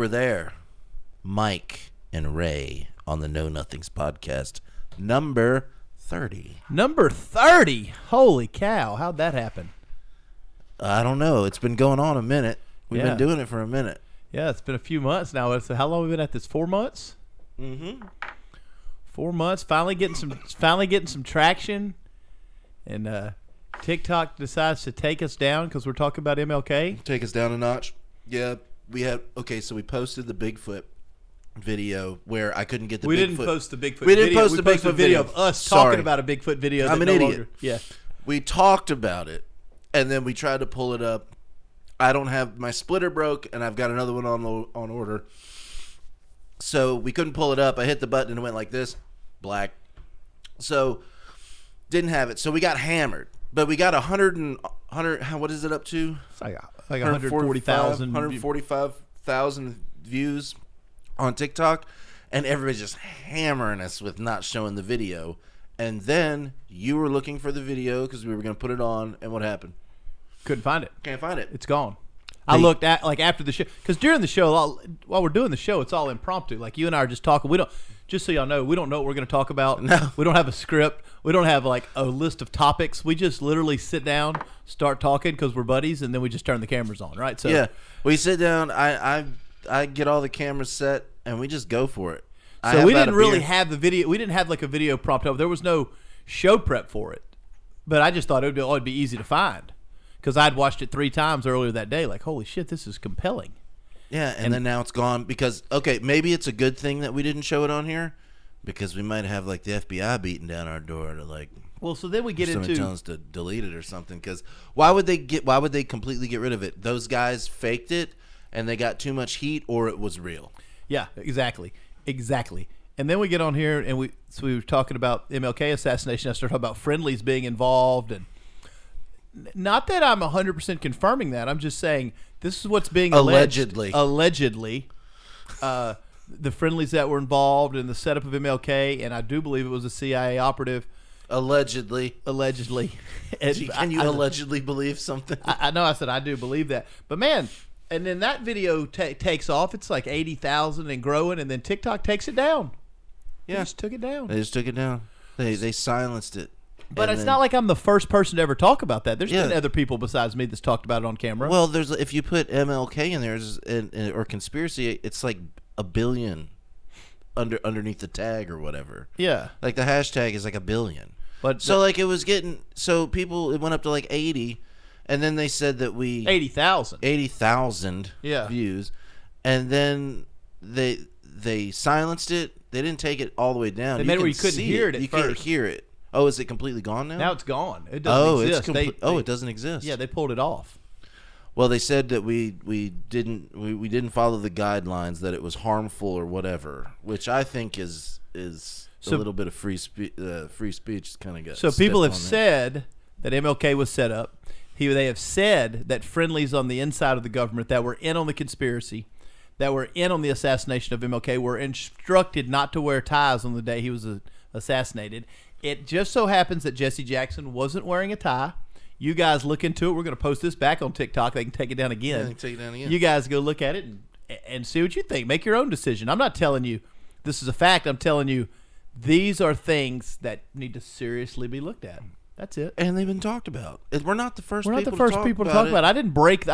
were there. Mike and Ray on the Know Nothings podcast, number 30. Number 30? Holy cow. How'd that happen? I don't know. It's been going on a minute. We've been doing it for a minute. Yeah, it's been a few months now. So how long have we been at this? 4 months? Mm-hmm. 4 months. Finally getting some traction. And TikTok decides to take us down because we're talking about MLK. Take us down a notch. Yeah, so we posted the Bigfoot video where I couldn't get the Bigfoot. We didn't post the Bigfoot video. We video. didn't post the Bigfoot video of us talking about a Bigfoot video. I'm an idiot. Yeah. We talked about it, and then we tried to pull it up. I don't have my splitter broke, and I've got another one on order. So we couldn't pull it up. I hit the button and it went like this, black. So didn't have it. So we got hammered, but we got 100. What is it up to? It's like 140,000. 145,000 views on TikTok, and everybody's just hammering us with not showing the video. And then you were looking for the video because we were going to put it on, and what happened? Couldn't find it. Can't find it. It's gone. I looked at after the show because during the show, while we're doing the show, it's all impromptu. Like you and I are just talking. We don't. Just so y'all know, we don't know what we're going to talk about. No. We don't have a script. We don't have like a list of topics. We just literally sit down, start talking because we're buddies, and then we just turn the cameras on, right? So yeah, we sit down. I get all the cameras set, and we just go for it. So we didn't really have the video. We didn't have like a video prompt up. There was no show prep for it, but I just thought it'd be easy to find because I'd watched it 3 times earlier that day. Like, holy shit, this is compelling. Yeah, and then now it's gone because, okay, maybe it's a good thing that we didn't show it on here because we might have, like, the FBI beating down our door to, like... Well, so then we get into... telling us to delete it or something because why would they completely get rid of it? Those guys faked it and they got too much heat or it was real. Yeah, exactly. And then we get on here and we were talking about MLK assassination. I started talking about friendlies being involved and... Not that I'm 100% confirming that. I'm just saying this is what's being alleged. Allegedly. The friendlies that were involved in the setup of MLK, and I do believe it was a CIA operative. Allegedly. Can you allegedly believe something? I know I said I do believe that. But, man, and then that video takes off. It's like 80,000 and growing, and then TikTok takes it down. Yeah. They just took it down. They silenced it. But it's not like I'm the first person to ever talk about that. There's been other people besides me that's talked about it on camera. Well, if you put MLK in there or conspiracy, it's like a billion underneath the tag or whatever. Yeah. Like the hashtag is like a billion. But so like it was getting it went up to like 80, and then they said that 80,000 views, and then they silenced it. They didn't take it all the way down. They made it where you couldn't hear it at You first. can't hear it. Oh, is it completely gone now? Now it's gone. It doesn't exist. It doesn't exist. Yeah, they pulled it off. Well, they said that we didn't follow the guidelines, that it was harmful or whatever, which I think is a little bit of free speech kind of got. So people have said that MLK was set up. They have said that friendlies on the inside of the government that were in on the conspiracy, that were in on the assassination of MLK, were instructed not to wear ties on the day he was assassinated. It just so happens that Jesse Jackson wasn't wearing a tie. You guys look into it. We're going to post this back on TikTok. They can take it down again. Yeah, they can take it down again. You guys go look at it and see what you think. Make your own decision. I'm not telling you this is a fact. I'm telling you these are things that need to seriously be looked at. That's it. And they've been talked about. We're not the first. We're not the first people to talk about it. I didn't break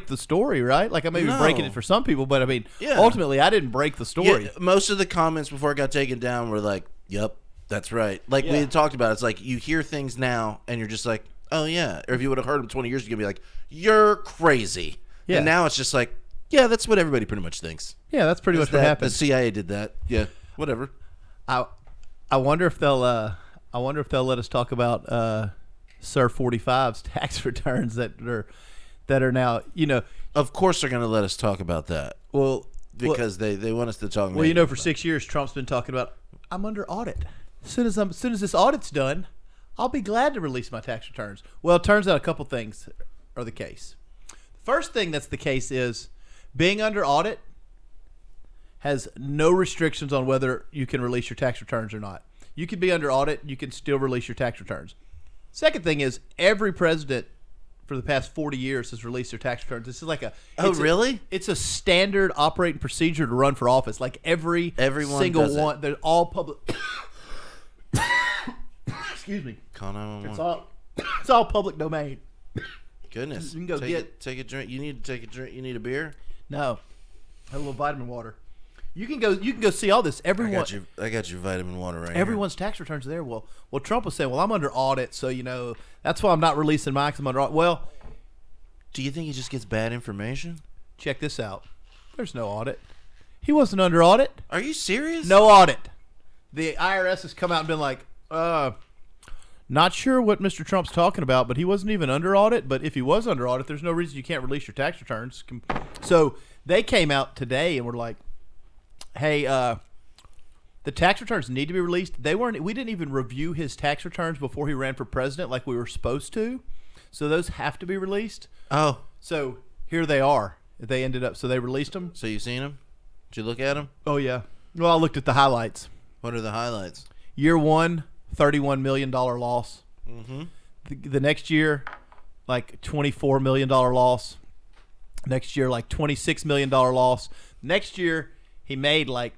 the story, right? Like I may be breaking it for some people, but I mean, ultimately, I didn't break the story. Yeah, most of the comments before it got taken down were like, "Yep, that's right." Like we had talked about. It's like you hear things now, and you're just like, "Oh yeah." Or if you would have heard them 20 years ago, you'd be like, "You're crazy." Yeah. And now it's just like, yeah, that's what everybody pretty much thinks. Yeah, that's pretty much what happened. The CIA did that. Yeah, whatever. I wonder if they'll let us talk about Sir 45's tax returns that are now, you know. Of course they're going to let us talk about that. Well, because they want us to talk. Well, you know, for 6 years Trump's been talking about I'm under audit. As soon as this audit's done, I'll be glad to release my tax returns. Well, it turns out a couple things are the case. The first thing that's the case is being under audit has no restrictions on whether you can release your tax returns or not. You could be under audit, you can still release your tax returns. Second thing is every president for the past 40 years has released their tax returns. This is like really? It's a standard operating procedure to run for office. Like everyone single does one, they're all public. Excuse me. Call 911. It's all public domain. Goodness. You can go take a drink. You need to take a drink. You need a beer? No. Have a little vitamin water. You can go see all this. Everyone I got your vitamin water right here. Everyone's tax returns are there. Well, Trump was saying, "Well, I'm under audit, so that's why I'm not releasing mine 'cause I'm under audit." Well, do you think he just gets bad information? check this out. There's no audit. He wasn't under audit. Are you serious? No audit. The IRS has come out and been like, not sure what Mr. Trump's talking about, but he wasn't even under audit. But if he was under audit, there's no reason you can't release your tax returns. So they came out today and were like, hey, the tax returns need to be released. We didn't even review his tax returns before he ran for president like we were supposed to. So those have to be released. Oh. So here they are. So they released them. So you seen them? Did you look at them? Oh, yeah. Well, I looked at the highlights. What are the highlights? Year one, $31 million loss. Mm-hmm. The next year, like $24 million loss. Next year, like $26 million loss. Next year, he made like,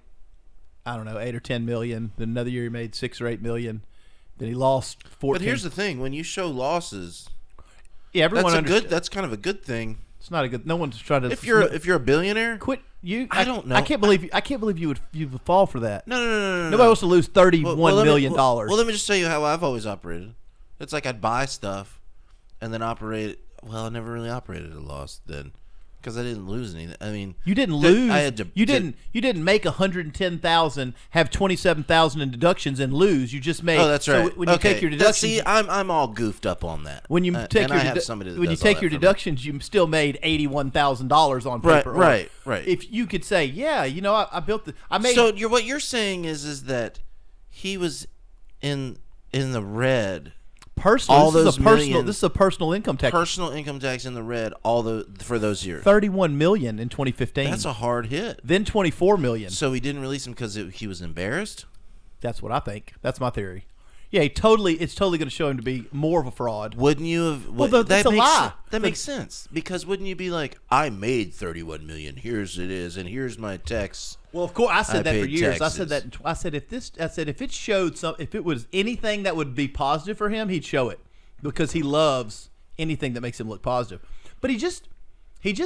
I don't know, 8 or 10 million. Then another year he made 6 or 8 million. Then he lost 14. But here's the thing: when you show losses, yeah, everyone understands. That's kind of a good thing. It's not a good. No one's trying to. If you're a billionaire, quit. I don't know. I can't believe you would fall for that. No. Nobody wants to lose $31 million. Well, let me just tell you how I've always operated. It's like I'd buy stuff, and then operate. Well, I never really operated at a loss then. Because I didn't lose anything. I mean, you didn't lose. I had to. You didn't make 110,000, have 27,000 in deductions, and lose. You just made. Oh, that's right. So when you take your deductions, see, I'm all goofed up on that. When you take your deductions, you still made $81,000 on paper. Right. If you could say, yeah, I built I made. So what you're saying is that he was in the red. Personal. This is a personal income tax. Personal income tax in the red. For those years. 31 million in 2015. That's a hard hit. Then 24 million. So he didn't release him because he was embarrassed. That's what I think. That's my theory. Yeah, it's totally going to show him to be more of a fraud. Wouldn't you have? Well, that's a lie. That makes sense because wouldn't you be like, I made 31 million. Here's it is, and here's my tax. Well, of course, I said that for years. Taxes. I said if it showed if it was anything that would be positive for him, he'd show it because he loves anything that makes him look positive. But he just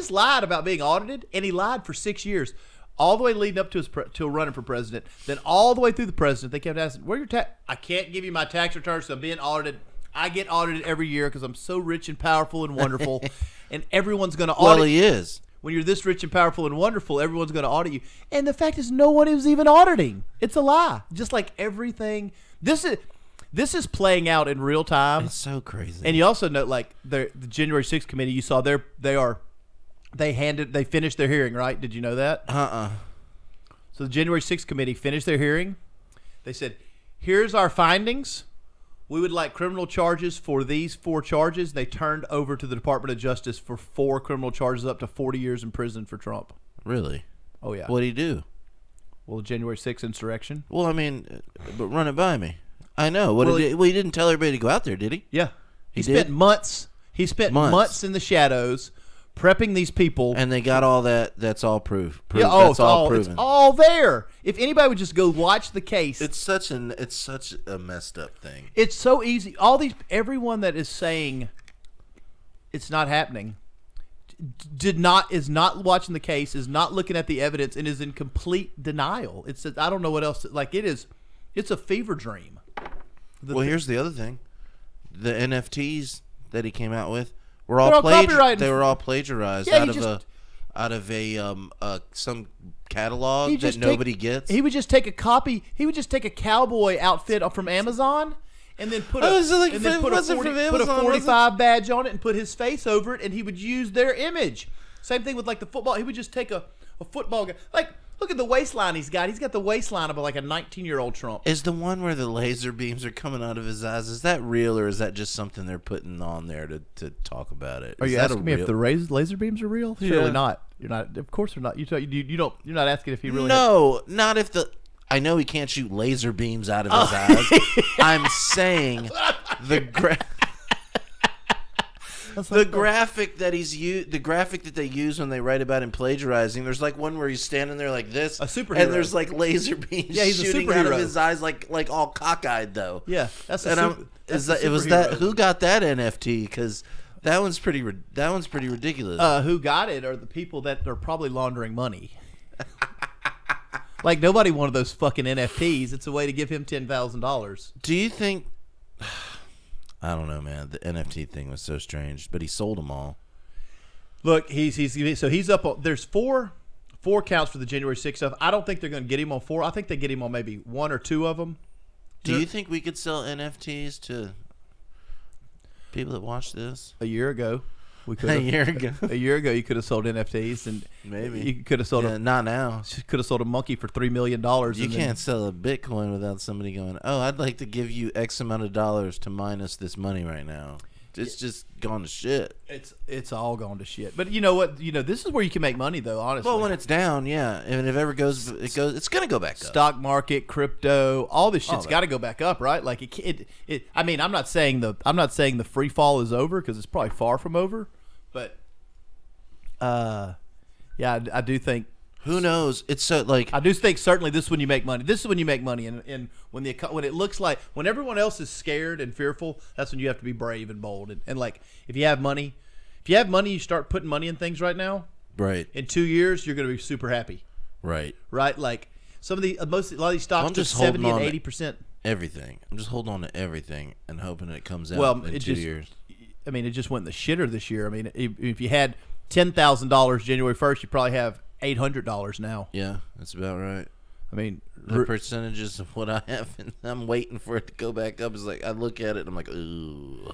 lied about being audited, and he lied for 6 years. All the way leading up to running for president, then all the way through the president, they kept asking, "Where your tax? I can't give you my tax returns. So I'm being audited. I get audited every year because I'm so rich and powerful and wonderful, and everyone's going to audit." Well, he is. When you're this rich and powerful and wonderful, everyone's going to audit you. And the fact is, no one is even auditing. It's a lie. Just like everything. This is playing out in real time. It's so crazy. And you also know, like the January 6th committee, you saw they finished their hearing, right? Did you know that? So the January 6th committee finished their hearing. They said, here's our findings. We would like criminal charges for these 4 charges. They turned over to the Department of Justice for 4 criminal charges up to 40 years in prison for Trump. Really? Oh, yeah. What did he do? Well, the January 6th insurrection. Well, I mean, but run it by me. I know. He didn't tell everybody to go out there, did he? Yeah. He spent months. He spent months in the shadows prepping these people, and they got all that. That's all proof. Yeah, that's all proven. It's all there. If anybody would just go watch the case, it's such a messed up thing. It's so easy. Everyone that is saying it's not happening is not watching the case, is not looking at the evidence, and is in complete denial. I don't know what else. It's a fever dream. Here's the other thing: the NFTs that he came out with. They were all plagiarized out of some catalog that nobody gets. He would just take a copy. He would just take a cowboy outfit from Amazon and then put a 45 badge on it and put his face over it, and he would use their image. Same thing with like the football. He would just take a football guy. Like, look at the waistline he's got. He's got the waistline of like a 19-year-old Trump. Is the one where the laser beams are coming out of his eyes, is that real, or is that just something they're putting on there to talk about it? Are you asking me if the laser beams are real? Yeah. Surely not. You're not. Of course they're not. You're not asking if he really. No, not if the. I know he can't shoot laser beams out of his eyes. I'm saying The graphic that the graphic that they use when they write about him plagiarizing. There's like one where he's standing there like this, A superhero. and there's like laser beams Yeah, he's a shooting out of superhero. his eyes, like all cockeyed though. Yeah, that's a And super, is that's that a it was that superhero. who got that NFT? Because that one's pretty ridiculous. Who got it are the people that are probably laundering money. Like, nobody wanted those fucking NFTs. It's a way to give him $10,000. Do you think? I don't know, man. The NFT thing was so strange, but he sold them all. Look, he's up on. There's four counts for the January 6th stuff. I don't think they're going to get him on 4. I think they get him on maybe 1 or 2 of them. Do you think we could sell NFTs to people that watch this? A year ago, we could. A year ago. A year ago, you could have sold NFTs, and Maybe. you could have sold Not now. a monkey for $3 million. You can't sell a Bitcoin without somebody going, "Oh, I'd like to give you X amount of dollars to mine us this money right now." It's just gone to shit. It's all gone to shit. But you know what? This is where you can make money, though. Honestly, Well, when it's down, yeah, and if it ever goes, it's gonna go back up. stock market, crypto, all this shit's that. got to go back up, right? Like it. I mean, I'm not saying the free fall is over, because it's probably far from over, but yeah, I do think. Who knows? It's so like I do think certainly this is when you make money. This is when you make money, and when it looks like when everyone else is scared and fearful, that's when you have to be brave and bold. And like if you have money, you start putting money in things right now. right, In 2 years, you're going to be super happy, right. right? Like some of the a lot of these stocks I'm are just 70 holding and on 80%. Everything. I'm just holding on to everything and hoping it comes out Well, in it 2 just- years. I mean, it just went in the shitter this year. I mean, if you had $10,000 January 1st, you probably have $800 now. Yeah, that's about right. I mean, The percentages of what I have, and I'm waiting for it to go back up. Is like I look at it, and I'm like, ooh,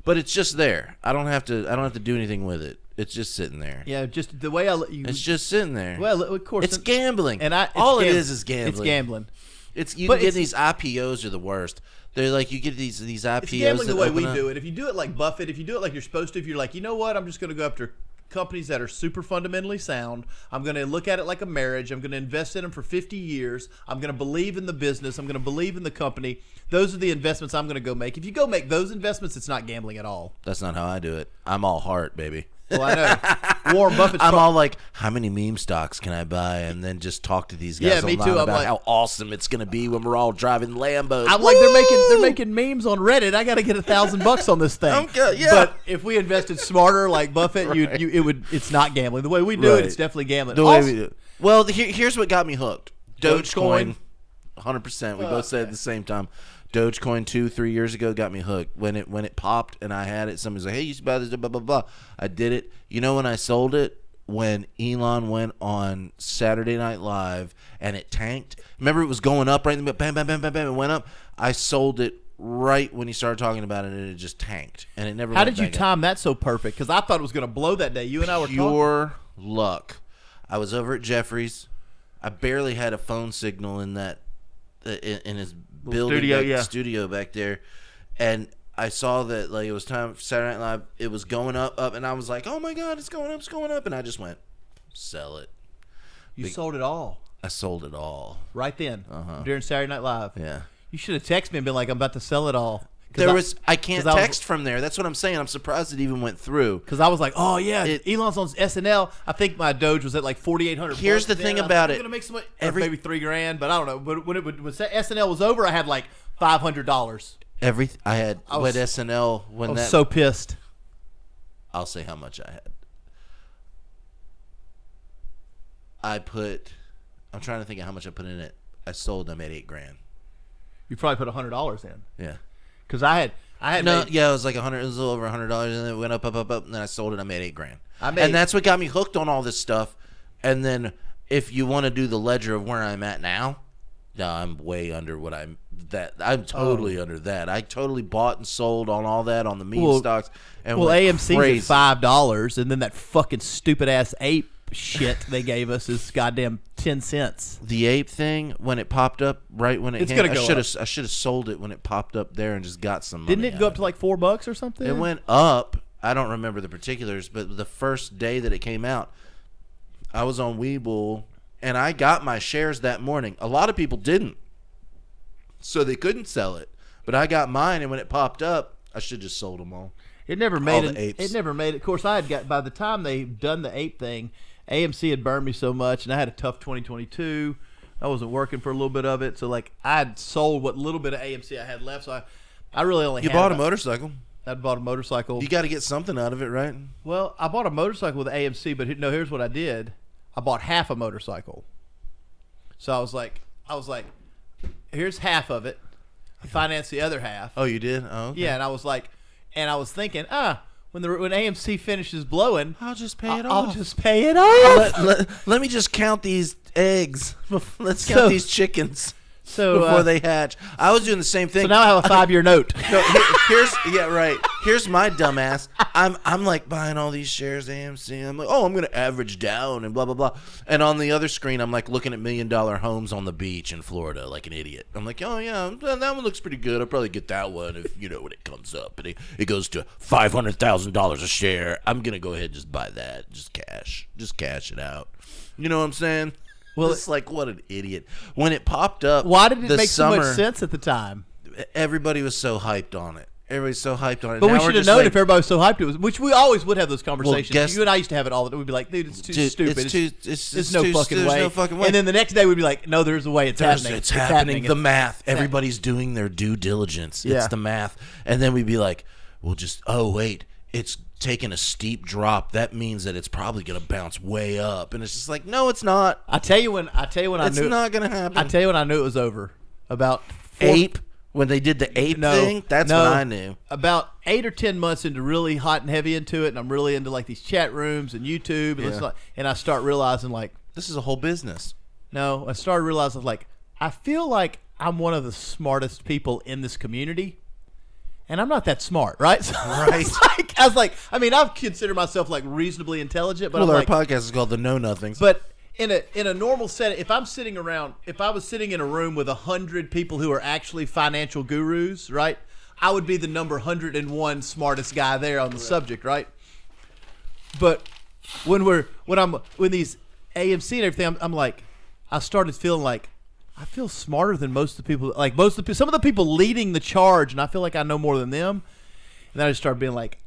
but it's just there. I don't have to do anything with it. It's just sitting there. yeah, just the way It's just sitting there. well, of course, It's gambling, and all it is gambling. It's gambling. It's you But can get it's- these IPOs are the worst. They're like you get these IPOs. It's gambling the that way open we up. do it. If you do it like Buffett, if you do it like you're supposed to, if you're like, you know what, I'm just going to go after companies that are super fundamentally sound. I'm going to look at it like a marriage. I'm going to invest in them for 50 years. I'm going to believe in the business. I'm going to believe in the company. Those are the investments I'm going to go make. If you go make those investments, it's not gambling at all. That's not how I do it. I'm all heart, baby. Well, I know. Warren Buffett's I'm all like, how many meme stocks can I buy, and then just talk to these guys Yeah, me online too. I'm about like- how awesome it's gonna be when we're all driving Lambos. I'm like, they're making memes on Reddit. I got to get $1,000 on this thing. Okay, yeah. But if we invested smarter like Buffett, Right. it's not gambling. The way we do Right. it, it's definitely gambling. The way Also- we do it. Well, here's what got me hooked. Dogecoin. Dogecoin, 100%. We both said at the same time. Dogecoin 2-3 years ago got me hooked. When it popped and I had it, somebody's like, "Hey, you should buy this." Blah blah blah. I did it. You know when I sold it? When Elon went on Saturday Night Live and it tanked. Remember, it was going up right in the bam, bam, bam, bam, bam. It went up. I sold it right when he started talking about it, and it just tanked, and it never. How went did you back up. time that so perfect? Because I thought it was going to blow that day. You and I were talking. Pure luck. I was over at Jeffrey's. I barely had a phone signal in that in his building studio back there, and I saw that like it was time for Saturday Night Live. It was going up, and I was like, "Oh my God, it's going up!" And I just went, "Sell it." You sold it all I sold it all. right then during Saturday Night Live. Yeah. You should have texted me and been like, "I'm about to sell it all." I can't text from there. That's what I'm saying. I'm surprised it even went through. Because I was like, "Oh yeah, Elon's on SNL." I think my Doge was at like 4,800. Here's the thing about it. I'm gonna make some money. Maybe $3,000, but I don't know. But when SNL was over, I had like $500. I had with SNL when I was that. so pissed. I'll say how much I had. I'm trying to think of how much I put in it. I sold them at $8,000. You probably put $100 in. Yeah. Because I had No, made- yeah, it was like 100. It was a little over $100, and then it went up, and then I sold it. I made $8,000. I made- and that's what got me hooked on all this stuff. And then, if you want to do the ledger of where I'm at now, no, I'm way under what I'm totally under that. I totally bought and sold on all that on the meme stocks. And Well, went AMC's crazy. at $5, and then that fucking stupid ass ape shit they gave us is goddamn 10 cents. The ape thing when it popped up right when It's came, gonna go I should have sold it when it popped up there and just got some money. Didn't it go up to like $4 or something? It went up. I don't remember the particulars, but the first day that it came out, I was on Webull and I got my shares that morning. A lot of people didn't, so they couldn't sell it. But I got mine, and when it popped up, I should have just sold them all. It never made All it. the apes. It never made it. Of course, I had got by the time they done the ape thing, AMC had burned me so much, and I had a tough 2022. I wasn't working for a little bit of it, so like I had sold what little bit of AMC I had left. So I really only You had bought a about- motorcycle. I bought a motorcycle. You got to get something out of it, right? Well, I bought a motorcycle with AMC, but no, here's what I did. I bought half a motorcycle. So I was like, here's half of it. I financed the other half. Oh, you did? Oh, okay. Yeah, and I was like, thinking, when AMC finishes blowing, I'll just pay it I'll off. just pay it off. Let me just count these eggs. Let's count So- these chickens So before they hatch. I was doing the same thing. So now I have a 5-year note. No, here's my dumbass. I'm like buying all these shares of AMC. I'm like, I'm gonna average down and blah blah blah. And on the other screen, I'm like looking at $1 million homes on the beach in Florida, like an idiot. I'm like, oh yeah, that one looks pretty good. I'll probably get that one if when it comes up and it goes to $500,000 a share. I'm gonna go ahead and just buy that, just cash it out. You know what I'm saying? Well, it's like, what an idiot. When it popped up, Why did it this make so summer, much sense at the time? everybody was so hyped on it. Everybody's so hyped on it. But Now we we're should have just known like, if everybody was so hyped it was, which we always would have those conversations. guess- You and I used to have it all the time. We'd be like, dude, it's too Dude, stupid. it's too- it's there's too- no fucking there's way. no fucking way. And then the next day we'd be like, no, there's a way. It's happening. It's happening. The It's- math. Everybody's doing their due diligence. Yeah. It's the math. And then we'd be like, wait, it's taking a steep drop. That means that it's probably going to bounce way up. And it's just like, no, it's not. I tell you when I It's knew not going to happen. I tell you when I knew it was over. About Ape, when they did the ape thing, that's when I knew. About 8 or 10 months into really hot and heavy into it, and I'm really into like these chat rooms and YouTube, and, Yeah. and I start realizing like, This is a whole business. no, I started realizing like, I feel like I'm one of the smartest people in this community. And I'm not that smart, right? So Right. I was like, I mean, I've considered myself like reasonably intelligent, but Well, I'm our like, podcast is called The Know Nothings. but in a normal setting, if I was sitting in a room with 100 people who are actually financial gurus, right? I would be the number 101 smartest guy there on the subject, right? But when these AMC and everything, I'm like, I started feeling like I feel smarter than most of the people. Like some of the people leading the charge, and I feel like I know more than them. And then I just started being like,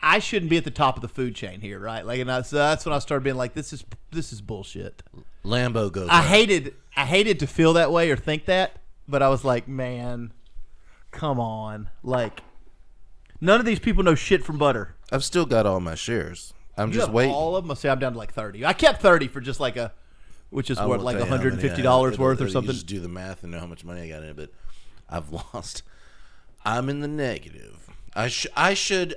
I shouldn't be at the top of the food chain here, right? Like, and so that's when I started being like, this is bullshit. Lambo goes. I hated to feel that way or think that, but I was like, man, come on, like, none of these people know shit from butter. I've still got all my shares. I'm You just have waiting. all of them. See, I'm down to like 30. I kept 30 for just like which is I what, won't like tell you how many I $150 have. worth or You something. just do the math and know how much money I got in it, but I've lost. I'm in the negative. I should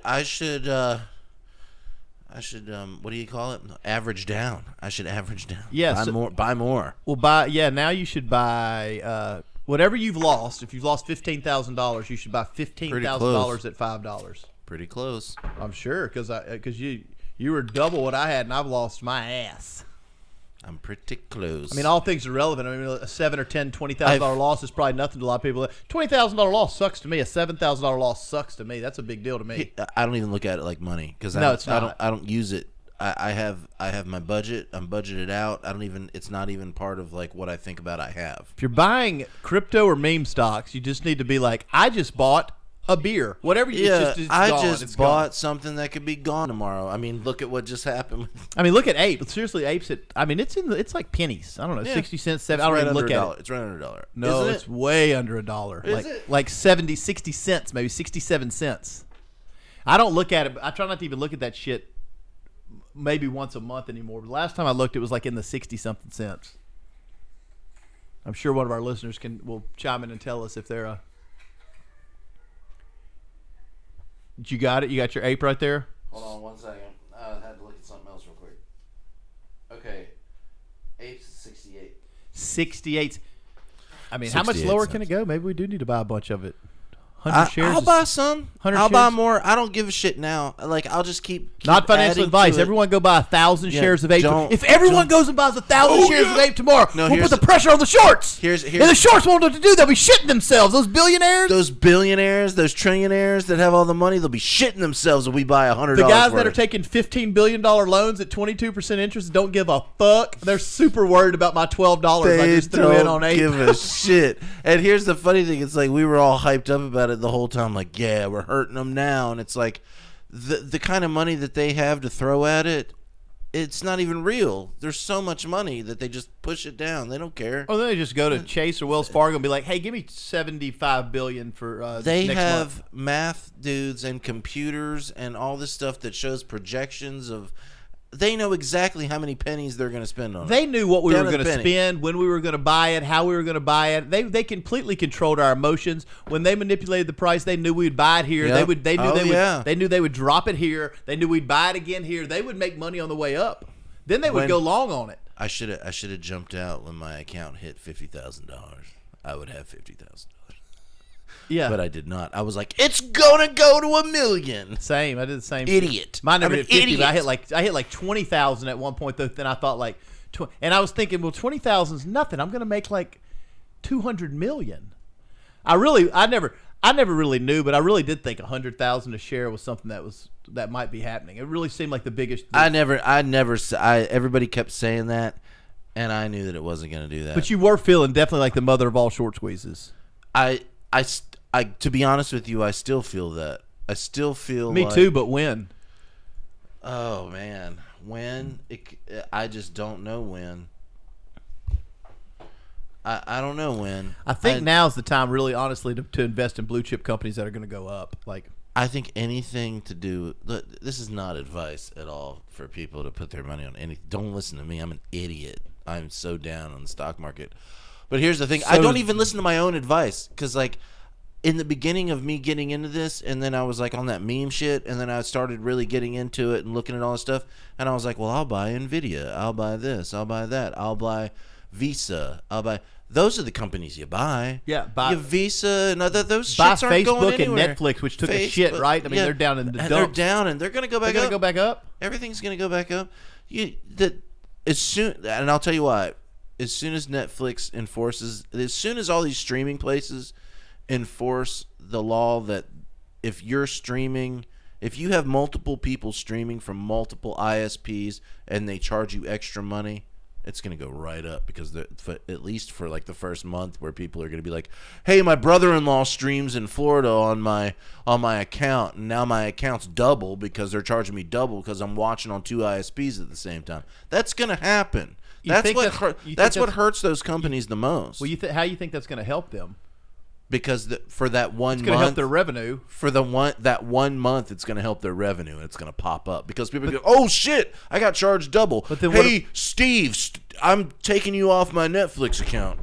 what do you call it? Average down. I should average down. Yeah, Buy more. Well, now you should buy whatever you've lost. If you've lost $15,000, you should buy $15,000 at $5. Pretty close. I'm sure because you were double what I had, and I've lost my ass. I'm pretty close. I mean, all things are relevant. I mean, a $7,000 or $20,000 loss is probably nothing to a lot of people. $20,000 loss sucks to me. A $7,000 loss sucks to me. That's a big deal to me. I don't even look at it like money because No, it's not. I don't use it. I have my budget. I'm budgeted out. I don't even. It's not even part of like what I think about. I have. If you're buying crypto or meme stocks, you just need to be like, I just bought a beer. Whatever you Yeah, it's I gone. just It's bought gone. something that could be gone tomorrow. I mean, look at what just happened. I mean, look at Ape. Seriously, Ape's it's like pennies. I don't know, Yeah. 60 cents, It's 7. I don't right even under look a at dollar. it. It's right under $1. No, Isn't it's it? way under $1. Is it? Like 70, 60 cents, maybe 67 cents. I don't look at it. I try not to even look at that shit maybe once a month anymore. But last time I looked, it was like in the 60-something cents. I'm sure one of our listeners will chime in and tell us if they're You got it? You got your ape right there? Hold on 1 second. I had to look at something else real quick. Okay, Apes 68. 68. I mean, how much 68 lower cents. can it go? Maybe we do need to buy a bunch of it. 100 shares. I'll is- buy some. 100 I'll buy shares? more. I don't give a shit now. Like I'll just keep Not financial adding advice. to it. Everyone go buy 1,000 Yeah, shares of ape. don't- If everyone don't- goes and buys 1,000 shares of ape tomorrow, No, we'll here's put the the- pressure on the shorts. Here's and the shorts won't know what to do. They'll be shitting themselves. Those billionaires. Those billionaires, those trillionaires that have all the money, they'll be shitting themselves if we buy $100. The guys that are worth. taking $15 billion loans at 22% interest and don't give a fuck. They're super worried about my $12 I They just threw in don't on ape. give a shit. And here's the funny thing: it's like we were all hyped up about it the whole time. Like, yeah, we're hurting them now, and it's like, the kind of money that they have to throw at it, it's not even real. There's so much money that they just push it down. They don't care. Or they just go to Chase or Wells Fargo and be like, "Hey, give me $75 billion for they next have month." math dudes and computers and all this stuff that shows projections of. They know exactly how many pennies they're going to spend on it. They knew what we Down were to the going to penny. spend, when we were going to buy it, how we were going to buy it. They completely controlled our emotions. When they manipulated the price, they knew we'd buy it here. Yep. They knew they would drop it here. They knew we'd buy it again here. They would make money on the way up. Then they would go long on it. I should have jumped out when my account hit $50,000. I would have $50,000. Yeah, But I did not. I was like, it's gonna go to $1 million. same. I did the same. Idiot. Mine never I'm hit an 50, but I idiot. hit like 20,000 at one point. Though, then I thought like, and I was thinking, well, 20,000 is nothing. I'm going to make like 200 million. I never really knew, but I really did think 100,000 a share was something that might be happening. It really seemed like the biggest. Everybody kept saying that, and I knew that it wasn't gonna do that. But you were feeling definitely like the mother of all short squeezes. To be honest with you, I still feel that. I still feel Me like, too, but when? Oh man, when? I just don't know when. I don't know when. I think now's the time, really, honestly, to invest in blue chip companies that are going to go up. Like, I think anything to do. Look, this is not advice at all for people to put their money on anything. Don't listen to me. I'm an idiot. I'm so down on the stock market. But here's the thing. I don't even listen to my own advice because, like, in the beginning of me getting into this, and then I was like on that meme shit, and then I started really getting into it and looking at all this stuff, and I was like, well, I'll buy Nvidia, I'll buy this, I'll buy that, I'll buy Visa, I'll buy. Those are the companies you buy. Yeah, buy Visa and other those buy shits aren't going Facebook and anywhere. Netflix, which took a shit, right? I mean, they're down in the and dumps. they're down, and they're gonna go back They're up. going to go back up. Everything's gonna go back up. As soon, and I'll tell you why. As soon as Netflix enforces, as soon as all these streaming places enforce the law that if you're streaming, if you have multiple people streaming from multiple ISPs and they charge you extra money, it's going to go right up because at least for like the first month where people are going to be like, hey, my brother-in-law streams in Florida on my account, and now my account's double because they're charging me double because I'm watching on two ISPs at the same time. That's going to happen. That's what hurts those companies the most. Well, how you think that's going to help them? Because for that 1 month, It's going to help their revenue. For that 1 month, it's going to help their revenue, and it's going to pop up because people go, "Oh shit, I got charged double." But then hey, Steve, I'm taking you off my Netflix account.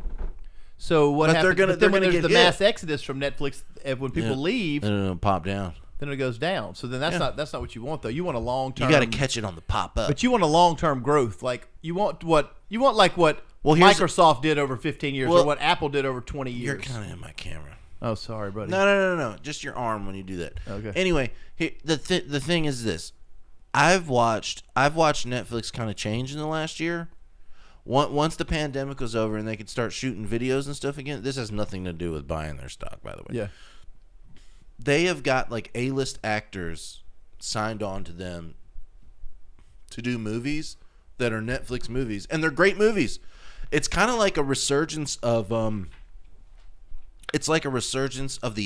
So what But happens? they're gonna- But then they're when gonna there's the get mass exodus from Netflix, when people leave, and it'll pop down. then it goes down. So then that's not what you want, though. You want a long term. You got to catch it on the pop up. But you want a long term growth. Like you want what Well, here's Microsoft did over 15 years, or what Apple did over 20 years. You're kind of in my camera. Oh, sorry, buddy. No. Just your arm when you do that. Okay. Anyway, the thing is this: I've watched Netflix kind of change in the last year. Once the pandemic was over and they could start shooting videos and stuff again. This has nothing to do with buying their stock, by the way. Yeah. They have got like A-list actors signed on to them to do movies that are Netflix movies, and they're great movies. It's kind of like a resurgence of the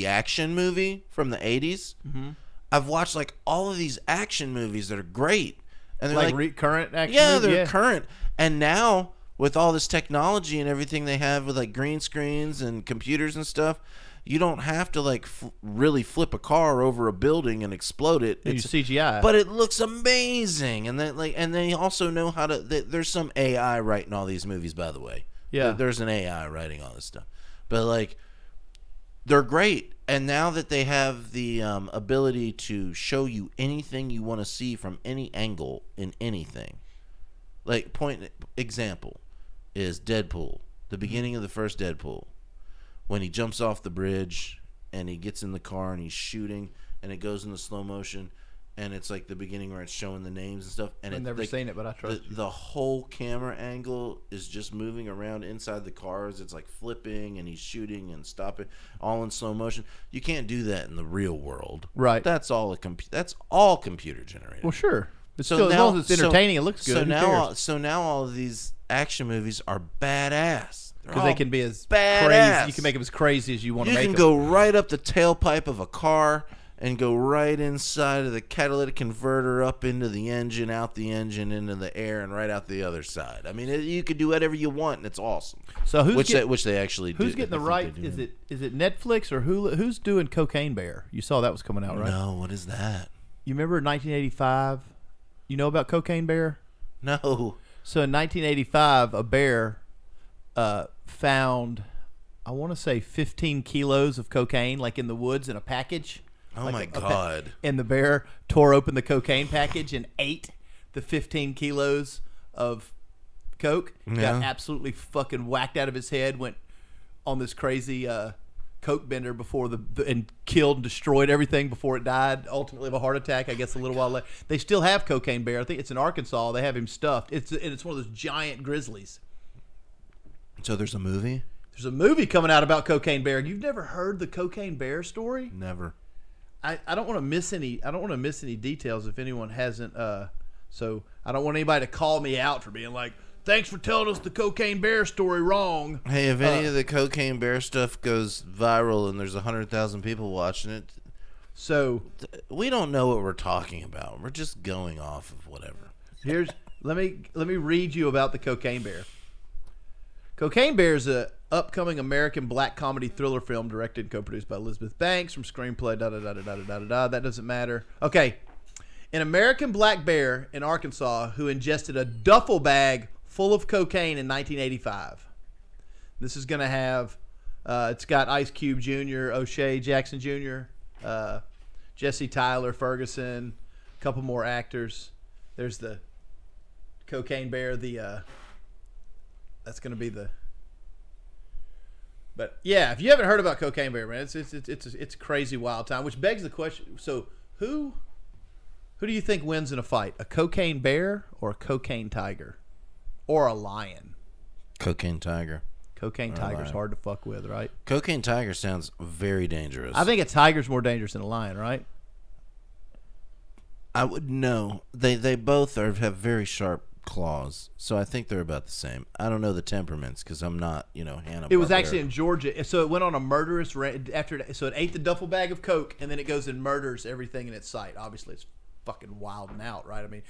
action movie from the 80s. Mm-hmm. I've watched like all of these action movies that are great, and they're like current action. yeah, movie? they're current. And now with all this technology and everything they have with like green screens and computers and stuff, you don't have to like really flip a car over a building and explode it. It's CGI, but it looks amazing. And they also know how to. There's some AI writing all these movies, by the way. Yeah, there's an AI writing all this stuff, but like they're great. And now that they have the ability to show you anything you want to see from any angle in anything, like example is Deadpool, the beginning of the first Deadpool. When he jumps off the bridge and he gets in the car and he's shooting and it goes into slow motion and it's like the beginning where it's showing the names and stuff. And I've never seen it, but I trust you. The whole camera angle is just moving around inside the cars. It's like flipping and he's shooting and stopping all in slow motion. You can't do that in the real world. Right. That's all that's all computer generated. Well, sure. But So still, as now- long as it's entertaining, it looks good. So now all of these action movies are badass. Because they can be as badass. crazy. You can make them as crazy as you want to You make can them. go right up the tailpipe of a car and go right inside of the catalytic converter, up into the engine, out the engine, into the air, and right out the other side. I mean, you could do whatever you want, and it's awesome. So which they actually do. Who's getting the right? Is it Netflix or Hulu? Who's doing Cocaine Bear? You saw that was coming out, right? No, what is that? You remember 1985? You know about Cocaine Bear? No. So in 1985, a bear found, I want to say, 15 kilos of cocaine, like in the woods in a package. Oh, like my God. And the bear tore open the cocaine package and ate the 15 kilos of coke. Yeah. Got absolutely fucking whacked out of his head. Went on this crazy coke bender before and killed and destroyed everything before it died. Ultimately of a heart attack, I guess, a little while later. They still have Cocaine Bear. I think it's in Arkansas. They have him stuffed. It's one of those giant grizzlies. So there's a movie? There's a movie coming out about Cocaine Bear. You've never heard the Cocaine Bear story? Never. I don't want to miss any. I don't want to miss any details if anyone hasn't. So I don't want anybody to call me out for being like, "Thanks for telling us the Cocaine Bear story wrong." Hey, if any of the Cocaine Bear stuff goes viral and there's 100,000 people watching it, so we don't know what we're talking about. We're just going off of whatever. Let me read you about the Cocaine Bear. Cocaine Bear is a upcoming American black comedy thriller film directed and co-produced by Elizabeth Banks from screenplay That doesn't matter. Okay. An American black bear in Arkansas who ingested a duffel bag full of cocaine in 1985. This is going to have it's got Ice Cube Jr., O'Shea Jackson Jr., Jesse Tyler Ferguson, a couple more actors. There's the Cocaine Bear, that's going to be the. But yeah, if you haven't heard about Cocaine Bear, man, it's a crazy wild time. Which begs the question: so who do you think wins in a fight? A cocaine bear or a cocaine tiger, or a lion? Cocaine tiger. Cocaine tiger's hard to fuck with, right? Cocaine tiger sounds very dangerous. I think a tiger's more dangerous than a lion, right? I would know. They both have very sharp claws, so I think they're about the same. I don't know the temperaments because I'm not, Hannah. It was actually in Georgia, so it went on a murderous so it ate the duffel bag of coke, and then it goes and murders everything in its sight. Obviously, it's fucking wilding out, right? I mean,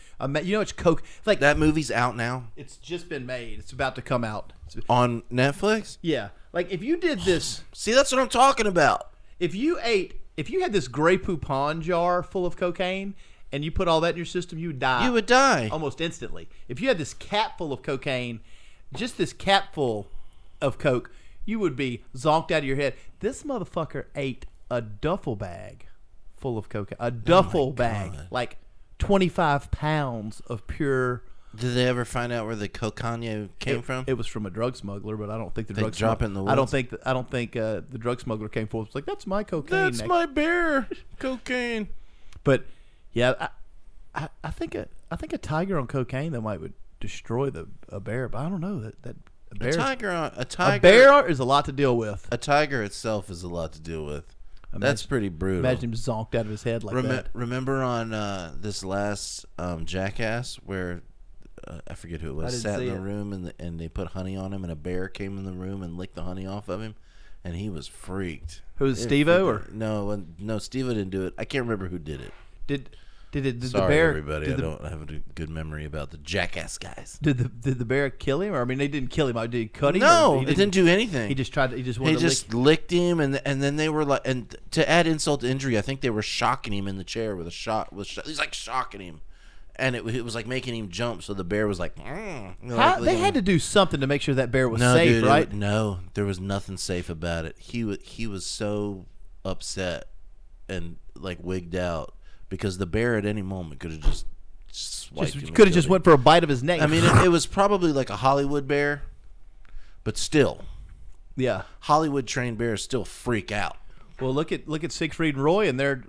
it's coke. Like that movie's out now. It's just been made. It's about to come out on Netflix. Yeah, like if you did this, see, that's what I'm talking about. If you had this Grey Poupon jar full of cocaine, and you put all that in your system, you would die. You would die almost instantly. If you had this cap full of cocaine, just this cap full of coke, you would be zonked out of your head. This motherfucker ate a duffel bag full of cocaine. A duffel bag. Like 25 pounds of pure. Did they ever find out where the cocaine came from? It was from a drug smuggler, but I don't think the they drug drop smuggler. It in the woods? I don't think the drug smuggler came forward. It's like, that's my cocaine. That's my bear cocaine. But yeah, I think a tiger on cocaine that would destroy a bear, but I don't know that a bear is a lot to deal with. A tiger itself is a lot to deal with. That's pretty brutal. Imagine him zonked out of his head like that. Remember on this last Jackass where I forget who it was sat in the room and they put honey on him and a bear came in the room and licked the honey off of him and he was freaked. Who was Steve-O or no? Steve-O didn't do it. I can't remember who did it. Did Sorry, the bear? Everybody, I don't have a good memory about the Jackass guys. Did the bear kill him? Or I mean, they didn't kill him. Did he cut him? No, it didn't do anything. He just tried. He just licked him, and then they were like, and to add insult to injury, I think they were shocking him in the chair with a shot. He's like shocking him, and it was like making him jump. So the bear was like, they had to do something to make sure that bear was safe, dude, right? No, there was nothing safe about it. He was so upset and like wigged out. Because the bear at any moment could have just swiped him. Could have just went for a bite of his neck. I mean, it was probably like a Hollywood bear, but still. Yeah. Hollywood trained bears still freak out. Well, look at Siegfried and Roy and their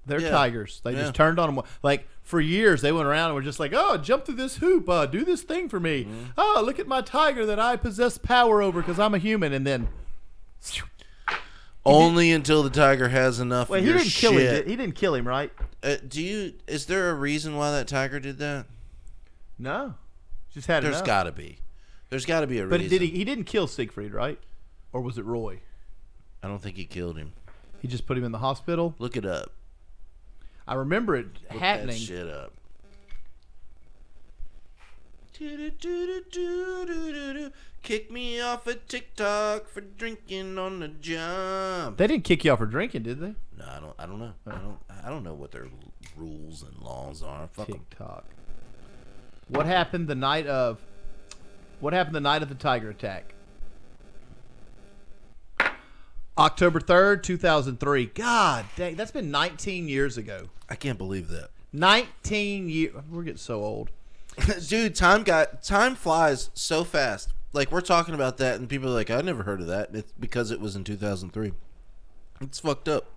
tigers. They just turned on them. Like, for years, they went around and were just like, oh, jump through this hoop. Do this thing for me. Mm-hmm. Oh, look at my tiger that I possess power over because I'm a human. And then... Only until the tiger has enough of your shit. Kill him. He didn't kill him, right? Is there a reason why that tiger did that? No. Just had enough. There's got to be. There's got to be a reason. But he didn't kill Siegfried, right? Or was it Roy? I don't think he killed him. He just put him in the hospital. Look it up. I remember it Look happening. that shit up. Kick me off of TikTok for drinking on the job. They didn't kick you off for drinking, did they? No, I don't know. I don't know what their rules and laws are. Fuck 'em. TikTok. What happened the night of the Tiger attack? October 3rd, 2003. God dang, that's been 19 years ago. I can't believe that. 19 years. We're getting so old. Dude, time flies so fast. Like, we're talking about that, and people are like, I never heard of that. It's because it was in 2003. It's fucked up.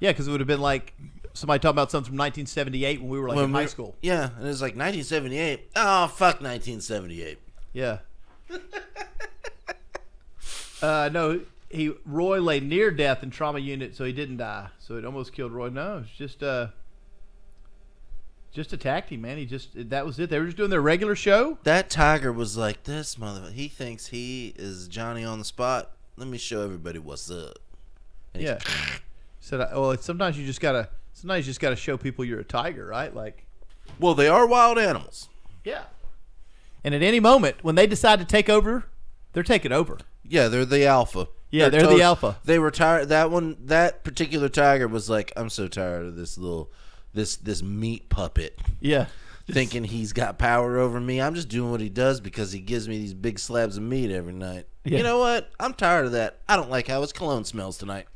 Yeah, because it would have been like somebody talking about something from 1978 when we were like in high school. Yeah, and it's like 1978. Oh, fuck 1978. Yeah. No, Roy lay near death in trauma unit, so he didn't die. So it almost killed Roy. No, it's just attacked him, man. That was it. They were just doing their regular show. That tiger was like, this motherfucker. He thinks he is Johnny on the spot. Let me show everybody what's up. And Yeah. Said, well, sometimes you just gotta show people you're a tiger, right? Like, well, they are wild animals. yeah. And at any moment, when they decide to take over, they're taking over. Yeah, they're the alpha. Yeah, they're the alpha. They were tired. That particular tiger was like, I'm so tired of this this meat puppet. Yeah. Thinking he's got power over me. I'm just doing what he does because he gives me these big slabs of meat every night. Yeah. You know what? I'm tired of that. I don't like how his cologne smells tonight.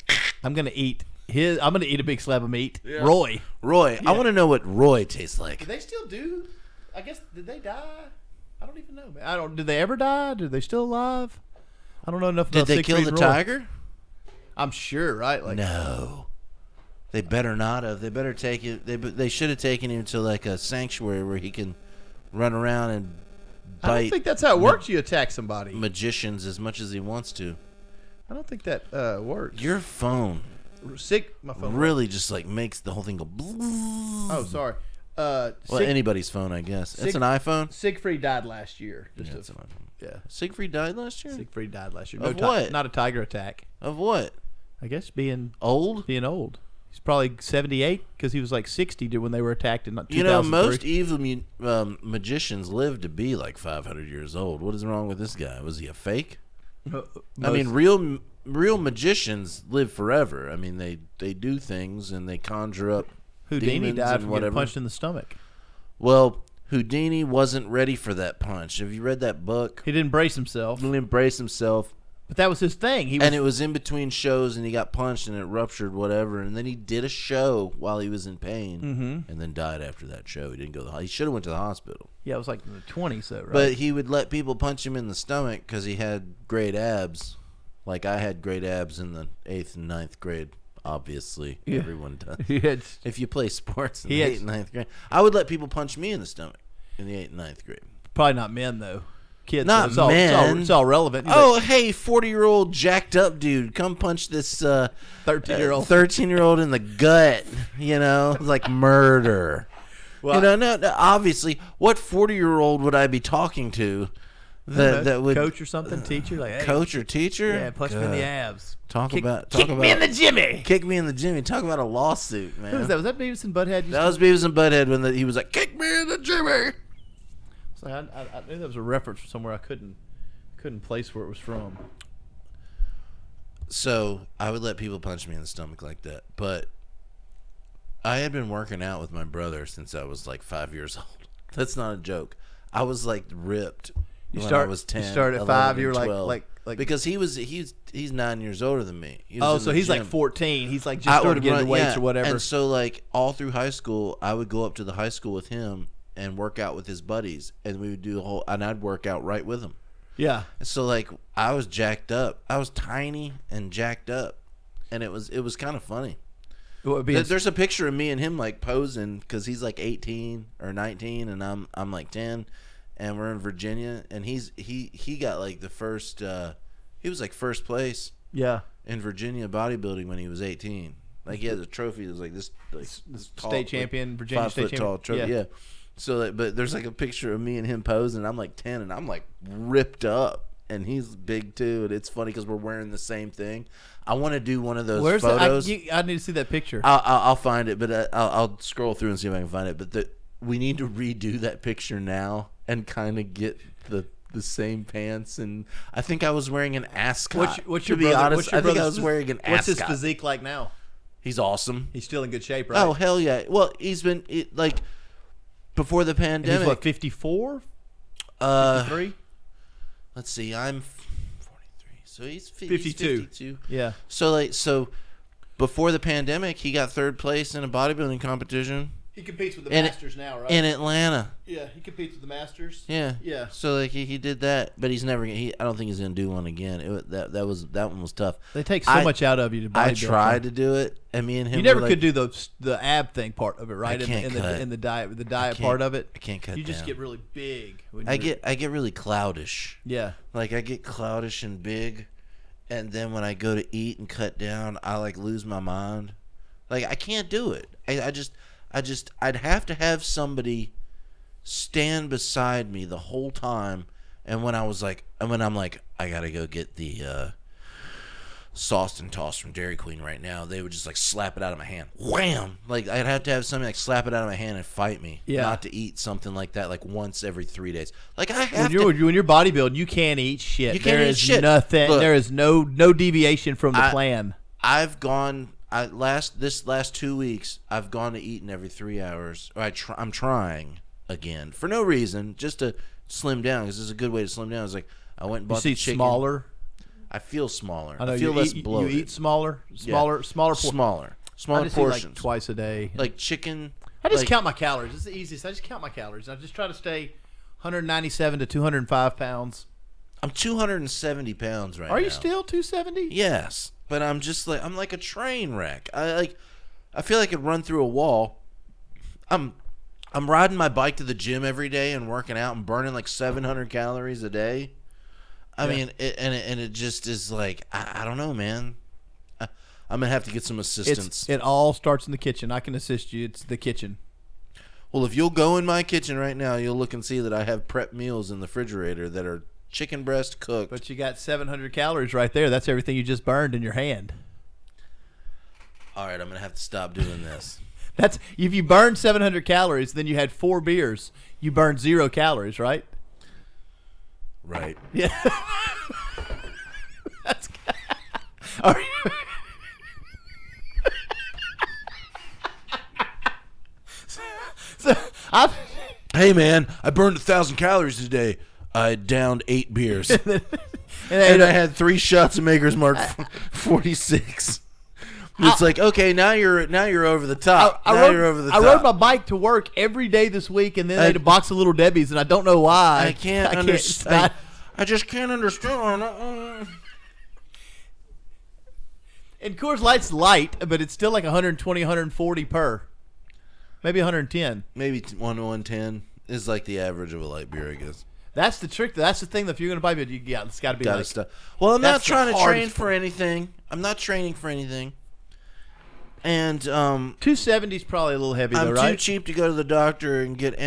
I'm gonna eat a big slab of meat. Yeah. Roy. Roy, Yeah. I want to know what Roy tastes like. Do they still do? I guess, did they die? I don't even know, man. Did they ever die? Did they still alive? I don't know enough Did about they kill the Siegfried Roy. tiger? I'm sure, right? Like, No. They better not have. They better take it. They should have taken him to like a sanctuary where he can run around and bite I don't think that's how it works. You attack somebody. magicians as much as he wants to. I don't think that works. Your phone My phone. really just like makes the whole thing go. Oh, sorry. Well, anybody's phone, I guess. It's an iPhone. Siegfried died last year. Yeah, it's an iPhone. Yeah. Siegfried died last year. Siegfried died last year. Of what? Not a tiger attack. Of what? I guess being Old? old. He's probably 78 because he was like 60 when they were attacked in 2003. You know, most evil magicians live to be like 500 years old. What is wrong with this guy? Was he a fake? I mean, real magicians live forever. I mean, they do things and they conjure up Houdini demons died and from whatever. getting punched in the stomach. Well, Houdini wasn't ready for that punch. Have you read that book? He didn't brace himself, He didn't embrace himself, but that was his thing. and it was in between shows, and he got punched, and it ruptured, whatever. And then he did a show while he was in pain, and then died after that show. He didn't go. He should have went to the hospital. Yeah, it was like in the 20s, though, right? But he would let people punch him in the stomach because he had great abs. Like I had great abs in the 8th and 9th grade. Obviously, Yeah. everyone does. he had, If you play sports in He the had- 8th and 9th grade, I would let people punch me in the stomach in the 8th and 9th grade. probably not men though. Kids, Not so men. It's all relevant. He's Oh, hey, 40-year-old jacked up dude, come punch this 13-year-old. 13-year-old in the gut. You know, like murder. Well, No, obviously, what 40-year-old would I be talking to that would coach or something, teacher, like, hey, coach or teacher? yeah, punch me in the God. abs. Talk Kick about me in the Jimmy. kick me in the Jimmy. Talk about a lawsuit, man. Who was that? Was that Beavis and Butthead? That was Beavis and Butthead when he was like, "Kick me in the Jimmy." I knew that was a reference from somewhere I couldn't place where it was from. So I would let people punch me in the stomach like that, but I had been working out with my brother since I was like 5 years old. That's not a joke. I was like ripped when I was 10. You started at 11, 5. You were and 12. like because he's 9 years older than me. He was oh, in so the he's like gym. 14. He's like just I started would getting run- the weights yeah. or whatever. And so like all through high school, I would go up to the high school with him and work out with his buddies, and we would do the whole. And I'd work out right with him. yeah. So like I was jacked up. I was tiny and jacked up, and it was kind of funny. Well, being, There's a picture of me and him like posing because he's like 18 or 19, and I'm like 10, and we're in Virginia, and he got like the first. He was like first place yeah. in Virginia bodybuilding when he was 18. Like he had a trophy that was like this tall, State champion, like, Virginia 5 state foot champion. tall trophy. Yeah. So, but there's like a picture of me and him posing. I'm like 10, and I'm like ripped up. and he's big too. And it's funny because we're wearing the same thing. I want to do one of those Where's photos. I need to see that picture. I'll find it, but I'll scroll through and see if I can find it. But we need to redo that picture now and kind of get the same pants. And I think I was wearing an ascot. What's your to be brother, honest, what's your I think I brother's was wearing an What's his ascot. physique like now? He's awesome. He's still in good shape, right? Oh hell yeah! Well, he's been like before the And pandemic. he's what, 54? 53? Let's see. I'm 43, so he's 52. 52. Yeah. So before the pandemic, he got third place in a bodybuilding competition He competes with the In- Masters now, right? in Atlanta. Yeah, he competes with the Masters. Yeah. Yeah. So like he did that, but he's never. I don't think he's gonna do one again. That one was tough. They take so I- much out of you to bodybuild. I tried to do it, and me and him. You never were could like, do the ab thing part of it, right? I can't in cut. the diet can't- part of it. I can't cut You just down. get really big. When I you're- get really cloudish. Yeah. Like I get cloudish and big, and then when I go to eat and cut down, I like lose my mind. Like I can't do it. I'd have to have somebody stand beside me the whole time. And when I'm like, I gotta go get the sauce and toss from Dairy Queen right now, they would just like slap it out of my hand. Wham! Like I'd have to have somebody like slap it out of my hand and fight me. Yeah. Not to eat something like that like once every 3 days. Like I When have you're, to. when you're bodybuilding, you can't eat shit. You can't There eat is shit. nothing. Look. There is no deviation from the plan. I've gone. This last 2 weeks, I've gone to eating every 3 hours. Or I'm trying again for no reason, just to slim down because it's a good way to slim down. It's like I went and You bought see the chicken. smaller. I feel smaller. I know feel you less eat, bloated. You eat smaller Yeah. smaller smaller I just portions. eat like twice a day. Like chicken. I just like, count my calories. It's the easiest. I just count my calories. I just try to stay 197 to 205 pounds. I'm 270 pounds right now. Are you still 270? Yes, but I'm like a train wreck. I feel like I could run through a wall. I'm riding my bike to the gym every day and working out and burning like 700 calories a day. I mean, it just is like I don't know, man. I'm gonna have to get some assistance. It all starts in the kitchen. I can assist you. It's the kitchen. Well, if you'll go in my kitchen right now, you'll look and see that I have prep meals in the refrigerator that are chicken breast cooked. But you got 700 calories right there. That's everything you just burned in your hand. All right, I'm gonna have to stop doing this. That's if you burned 700 calories, then you had 4 beers. You burned 0 calories, right? Right. Yeah. That's. Are you, so I've. Hey man, I burned 1,000 calories today. I downed 8 beers. And And I had 3 shots of Maker's Mark 46. It's like, okay, now you're over the top. You're over the top. I rode my bike to work every day this week, and then I ate a box of Little Debbie's, and I don't know why. I can't it's understand. not- I just can't understand. And Coors Light's light, but it's still like 120, 140 per. Maybe 110. Maybe 110 is like the average of a light beer, I guess. That's the trick. That's the thing. That if you're going to buy it, it's got to be Gotta like. stop. Well, I'm not that's the trying to train hardest for anything. I'm not training for anything. And 270 is probably a little heavy, though, I'm right? too cheap to go to the doctor and get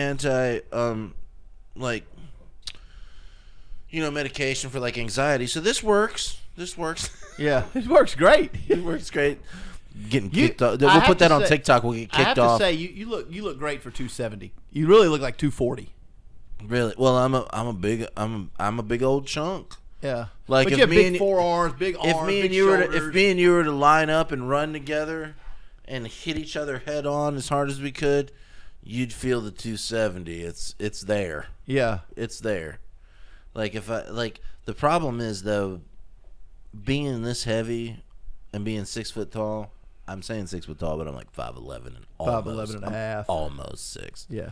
medication for like anxiety. So this works. Yeah, it works great. It works great. Getting You- kicked off. I We'll have put that to on say- TikTok. We'll get I have kicked to off. say, you look great for 270. You really look like 240. Really? Well, I'm a big old chunk. Yeah, Like, but if you have me big and- forearms, big arms, If me big and you were to line up and run together and hit each other head on as hard as we could, you'd feel the 270. It's there. Yeah, It's there. Like the problem is though, being this heavy and being 6 foot tall. I'm saying 6 foot tall, but I'm like 5'11" and 5'11" and a half. almost 6. yeah.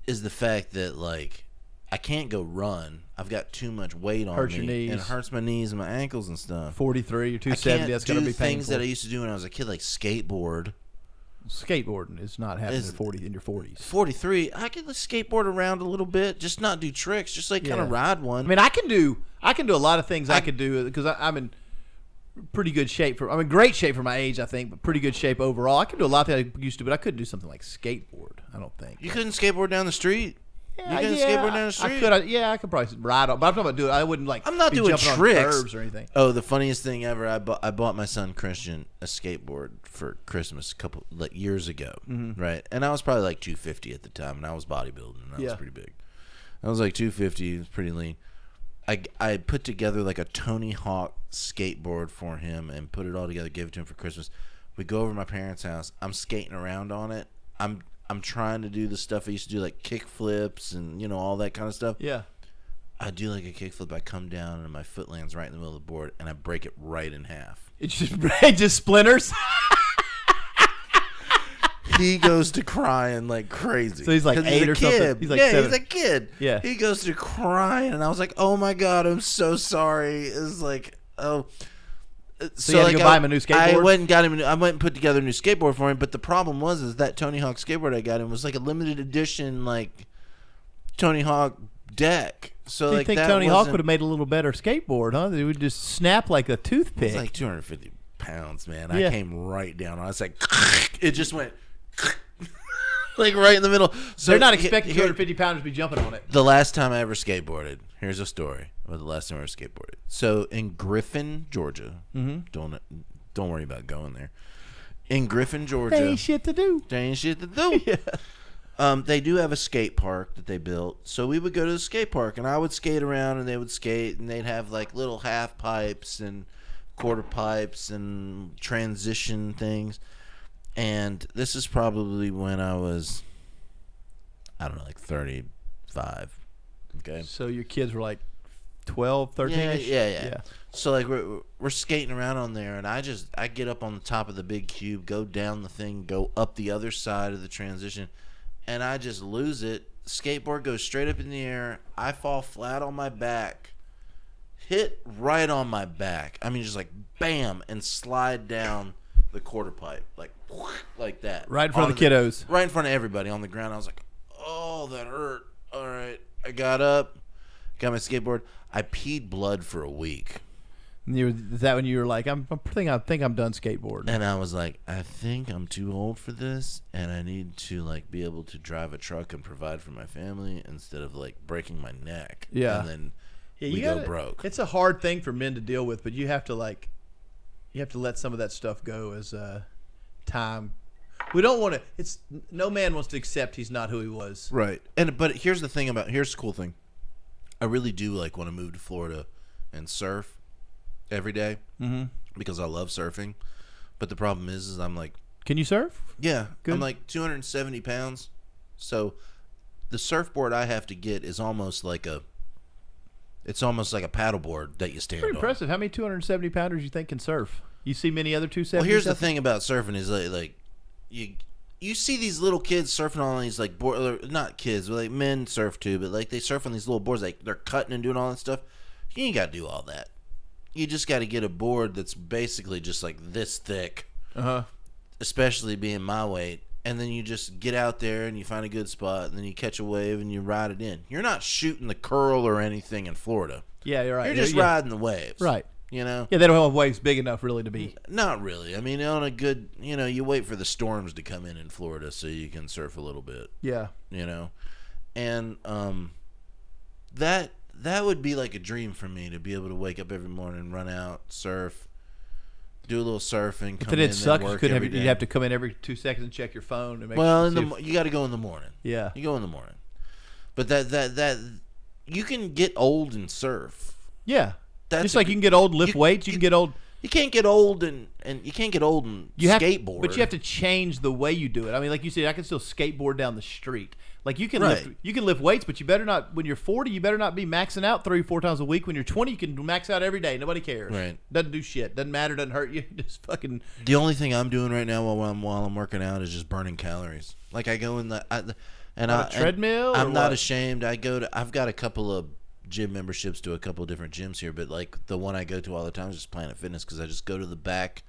Is the fact that like I can't go run. I've got too much weight on Hurts me, your knees. and it hurts my knees and my ankles and stuff. 43 or I 270. can't That's do going to be things painful. that I used to do when I was a kid, like skateboard. Skateboarding is not happening Is- in your 40s. 43, I could skateboard around a little bit, just not do tricks, just like kind Yeah. of ride one. I mean, I can do a lot of things I could do because I'm in pretty good shape I'm in great shape for my age, I think, but pretty good shape overall. I can do a lot that I used to, but I couldn't do something like skateboard. I don't think. You couldn't skateboard down the street. You can skateboard down the street. I could probably ride on, but I'm talking about doing. I wouldn't like. I'm not be doing jumping tricks on curbs or anything. Oh, the funniest thing ever! I bought my son Christian a skateboard for Christmas a couple years ago, right? And I was probably like 250 at the time, and I was bodybuilding, and I was pretty big. I was like 250, it was pretty lean. I put together like a Tony Hawk skateboard for him and put it all together, gave it to him for Christmas. We go over to my parents' house. I'm skating around on it. I'm trying to do the stuff I used to do, like kick flips and all that kind of stuff. Yeah. I do like a kickflip. I come down and my foot lands right in the middle of the board, and I break it right in half. It just splinters. He goes to crying like crazy. So he's like 8 or something. He's like 7. He's a kid. Yeah. He goes to crying, and I was like, "Oh my god, I'm so sorry." It's like, oh. So you had to go buy him a new skateboard? I went and got him. I went and put together a new skateboard for him. But the problem was that Tony Hawk skateboard I got him was like a limited edition, like Tony Hawk deck. So you like think that Tony Hawk wasn't- would have made a little better skateboard, huh? It would just snap like a toothpick. It's like 250 pounds, man. Yeah. I came right down. I was like, it just went like right in the middle. So They're not expecting here- 250 pounders to be jumping on it. The last time I ever skateboarded, here's a story about the last time I ever skateboarded. So in Griffin, Georgia, don't worry about going there. In Griffin, Georgia, Ain't shit to do. there ain't shit to do. They do have a skate park that they built. So we would go to the skate park, and I would skate around, and they would skate, and they'd have like little half pipes and quarter pipes and transition things. And this is probably when I was, I don't know, like 35. Okay. So your kids were like 12, 13 -ish? Yeah. So like we're skating around on there, and I get up on the top of the big cube, go down the thing, go up the other side of the transition, and I just lose it. Skateboard goes straight up in the air. I fall flat on my back, hit right on my back. I mean, just like bam, and slide down the quarter pipe like that. Right in front of Onto the kiddos. Right in front of everybody on the ground. I was like, oh, that hurt. All right. I got up, got my skateboard. I peed blood for a week. And is that when you were like, I think I'm done skateboarding? And I was like, I think I'm too old for this, and I need to like be able to drive a truck and provide for my family instead of like breaking my neck. Yeah. And then Yeah, we go broke. It's a hard thing for men to deal with, but you have to let some of that stuff go as time. We don't want to. It's no man wants to accept he's not who he was. Right. But here's the cool thing. I really do like want to move to Florida and surf every day because I love surfing. But the problem is I'm like, Can you surf? yeah, Good. I'm like 270 pounds. So the surfboard I have to get is almost like a paddleboard that you stand Pretty on. impressive. How many 270 pounders you think can surf? You see many other 270s? Well, here's the thing about surfing is like you see these little kids surfing on these like board, not kids, but like men surf too, but like they surf on these little boards, like they're cutting and doing all that stuff. You ain't got to do all that. You just got to get a board that's basically just like this thick, especially being my weight, and then you just get out there and you find a good spot, and then you catch a wave and you ride it in. You're not shooting the curl or anything in Florida. Yeah, you're right. You're just riding the waves, Right. You know. Yeah, they don't have waves big enough really to be. Not really. I mean, on a good, you wait for the storms to come in Florida so you can surf a little bit, Yeah. and that would be like a dream for me to be able to wake up every morning, run out, surf, do a little surfing, come But in, it then sucks. work You'd every day. have to come in every 2 seconds and check your phone. And make Well, sure you got to go in the morning. Yeah. You go in the morning, but that you can get old and surf. Yeah. That's Just like you can get old and lift weights, you can get old. You can't get old and you can't get old and skateboard. But you have to change the way you do it. I mean, like you said, I can still skateboard down the street. Like you can Right. lift weights, but you better not. When you're 40, you better not be maxing out 3-4 times a week. When you're 20, you can max out every day. Nobody cares. Right. Doesn't do shit. Doesn't matter. Doesn't hurt you. Just fucking. The only thing I'm doing right now while I'm working out is just burning calories. Like I go in the treadmill. I'm or not what? ashamed. I've got a couple of gym memberships to a couple of different gyms here, but like the one I go to all the time is just Planet Fitness because I just go to the back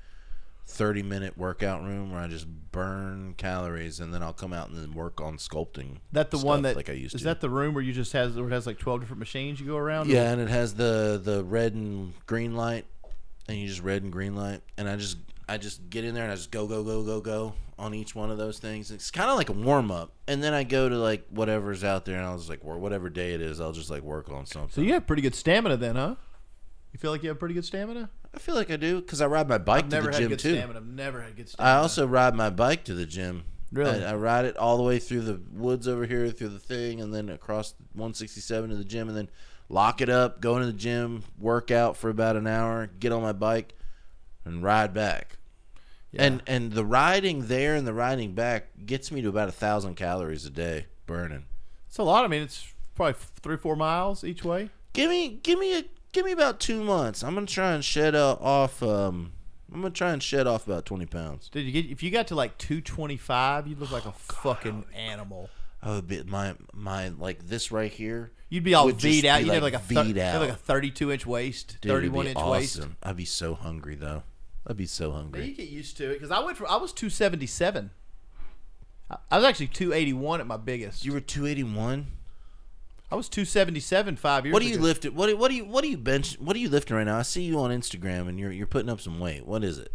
30-minute workout room where I just burn calories, and then I'll come out and then work on sculpting. That the stuff one that like I used is to. that the room where it has like 12 different machines you go around? Yeah, and it has the red and green light, and you just red and green light, and I just get in there and I just go on each one of those things. It's kind of like a warm up, and then I go to like whatever's out there, and I'll just like whatever day it is, I'll just like work on something. So you have pretty good stamina then, huh? You feel like you have pretty good stamina? I feel like I do because I ride my bike to the gym good too. Stamina. I've never had good stamina. I also ride my bike to the gym. Really? I ride it all the way through the woods over here, through the thing, and then across 167 to the gym, and then lock it up, go into the gym, work out for about an hour, get on my bike, and ride back. Yeah. And the riding there and the riding back gets me to about 1,000 calories a day burning. It's a lot. I mean, it's probably 3 or 4 miles each way. Give me about 2 months. I'm gonna try and shed off. I'm gonna try and shed off about 20 pounds. Did you get? If you got to like 225, you'd look like a fucking animal. I would be my like this right here. You'd be all would V'd just out. be, You'd like, have like a V'd out. like a 32-inch waist, Dude, it'd be 31-inch waist. awesome. I'd be so hungry though. I'd be so Now, hungry. you get used to it because I was 277. I was actually 281 at my biggest. You were 281. I was 277 5 years What do you ago. lift it? What do you bench? What are you lifting right now? I see you on Instagram and you're putting up some weight. What is it?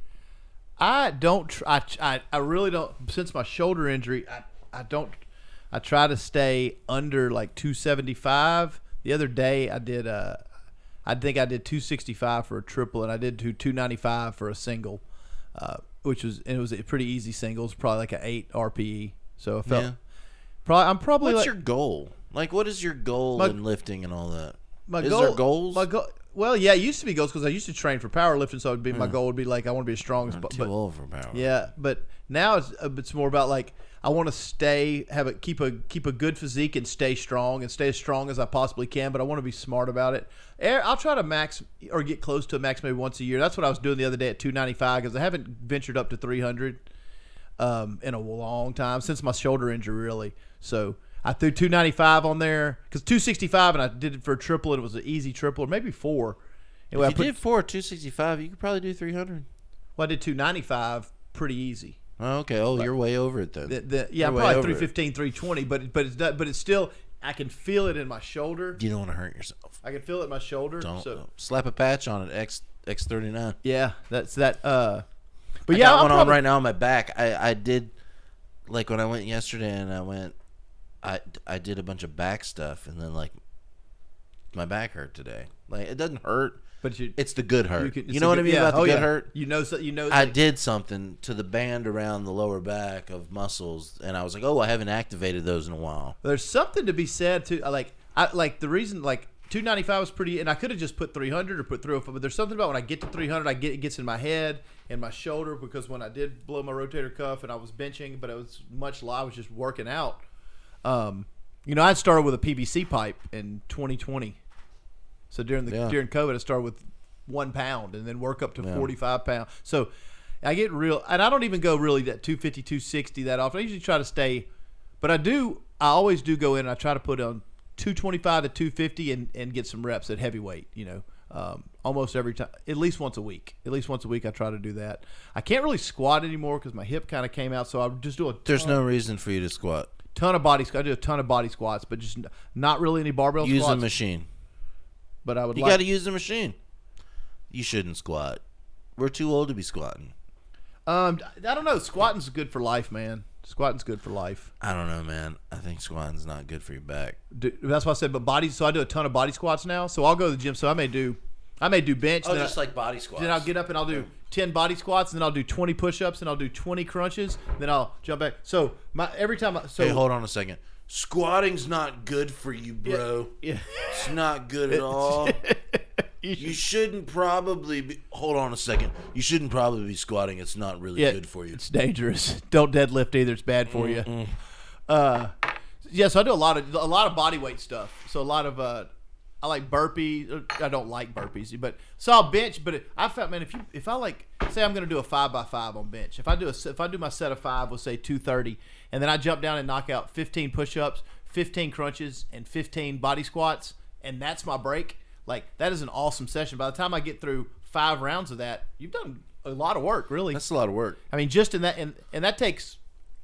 I don't. I really don't. Since my shoulder injury, I don't. I try to stay under like 275. The other day I did. I think I did 265 for a triple, and I did 295 for a single, which was a pretty easy single. It's probably like an 8 RPE. So I felt. Yeah. I'm probably. What's like, your goal? Like, what is your goal in lifting and all that? Is goal, there goals? My goal. Well, yeah, it used to be goals because I used to train for powerlifting, so my goal would be like I want to be as strong as I'm possible. too old for power. Yeah, but now it's more about like I want to keep a good physique and stay strong and stay as strong as I possibly can. But I want to be smart about it. I'll try to max or get close to a max maybe once a year. That's what I was doing the other day at 295 because I haven't ventured up to 300 in a long time since my shoulder injury really. So I threw 295 on there because 265 and I did it for a triple and it was an easy triple or maybe 4. Anyway, If you did 265, you could probably do 300. Well, I did 295 pretty easy. Oh, okay. Oh, you're way over it then. Yeah, You're way probably over 315, 320, but it's still I can feel it in my shoulder. You don't want to hurt yourself. I can feel it in my shoulder. Don't So slap a patch on it. X39. yeah, that's that. But I yeah, got one on right now on my back. I did like when I went yesterday and I did a bunch of back stuff and then like my back hurt today. Like it doesn't hurt. But It's the good hurt. it's You know what I mean about the good hurt? You know. I did something to the band around the lower back of muscles, and I was like, "Oh, I haven't activated those in a while." There's something to be said too. Like the reason 295 was pretty, and I could have just put 300 or put 305. But there's something about when I get to 300, it gets in my head and my shoulder because when I did blow my rotator cuff and I was benching, but it was I was just working out. I started with a PVC pipe in 2020. So during COVID, I started with 1 pound and then work up to 45 pounds. So I get real, and I don't even go really that 250, 260 that often. I usually try to stay, but I always do go in and I try to put on 225 to 250 and get some reps at heavyweight, almost every time, at least once a week. At least once a week I try to do that. I can't really squat anymore because my hip kind of came out, so I just do There's no reason for you to squat. I do a ton of body squats, but just not really any barbell Use squats. a machine. But I would You got to use the machine. You shouldn't squat. We're too old to be squatting. I don't know. Squatting's good for life, man. Squatting's good for life. I don't know, man. I think squatting's not good for your back. That's why I said. But so I do a ton of body squats now. So I'll go to the gym. So I may do bench. Oh, just like body squats. Then I'll get up and I'll do 10 body squats, and then I'll do 20 push-ups, and I'll do 20 crunches. Then I'll jump back. So Hey, hold on a second. Squatting's not good for you, bro. Yeah. It's not good at all. You shouldn't probably be. Hold on a second. You shouldn't probably be squatting. It's not really good for you. It's dangerous. Don't deadlift either. It's bad for you. So I do a lot of body weight stuff. So a lot of I like burpees. I don't like burpees, but so I'll bench. But I found, man, if I like, say I'm going to do a 5x5 on bench. If I do my set of 5, we'll say 230, and then I jump down and knock out 15 push-ups, 15 crunches, and 15 body squats, and that's my break. Like that is an awesome session. By the time I get through 5 rounds of that, you've done a lot of work, really. That's a lot of work. I mean, just in that, and that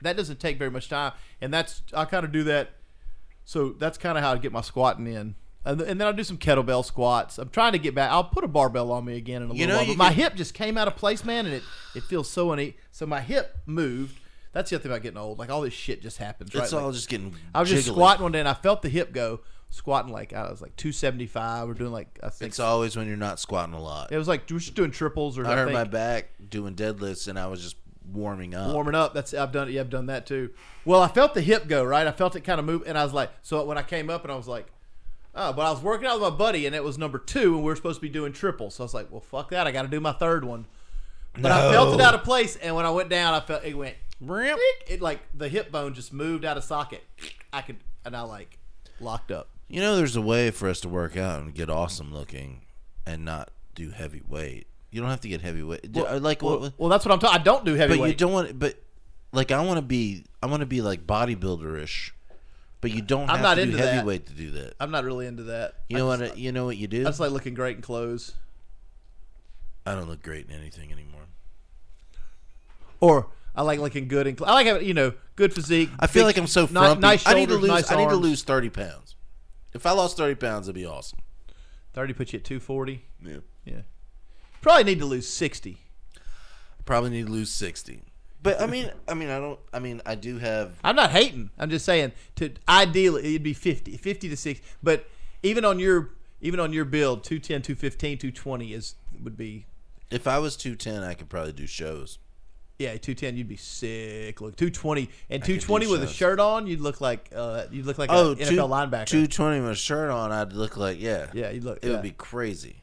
doesn't take very much time, and I kind of do that. So that's kind of how I get my squatting in. And then I'll do some kettlebell squats. I'm trying to get back. I'll put a barbell on me again in a little while. But my hip just came out of place, man, and it feels so uneven. So my hip moved. That's the other thing about getting old. Like all this shit just happens. Right? It's Like, all just getting. I was just jiggly. squatting one day and I felt the hip go. Squatting like I was like 275. We're doing like I think It's always when you're not squatting a lot. it was like we were just doing triples or I hurt think, my back doing deadlifts, and I was just warming up. warming up. That's I've done it. Yeah, I've done that too. Well, I felt the hip go right. I felt it kind of move, and I was like, so when I came up and I was like, oh, but I was working out with my buddy, and it was number 2, and we were supposed to be doing triples. So I was like, well, fuck that. I got to do my third one. But I felt it out of place, and when I went down, I felt it went. It like the hip bone just moved out of socket. And I like locked up. You know, there's a way for us to work out and get awesome looking, and not do heavy weight. You don't have to get heavy weight. Well, Like what? well, that's what I'm talking. I don't do heavy But weight. you don't want. But like I want to be like bodybuilder-ish. But you don't I'm have not to do into that. heavyweight to do that. I'm not really into that. You know what? You know what you do? I just like looking great in clothes. I don't look great in anything anymore. Or I like looking good in. I like having good physique. I feel big- like I'm so ni- frumpy. Nice I need shoulders, to lose. nice I need to arms. lose 30 pounds. If I lost 30 pounds, it'd be awesome. 30 puts you at 240. Yeah. Yeah. Probably need to lose 60. Probably need to lose 60. But I mean, I do have. I'm not hating. I'm just saying to ideally it'd be 50 to 60. But even on your build, 210, 215, 220 would be. If I was 210, I could probably do shows. Yeah, 210 you'd be sick. Look, 220 and I could do 220 with a shows. shirt on, you'd look like an Oh, NFL linebacker. 220 with a shirt on, I'd look like Yeah, you'd look. It would be crazy.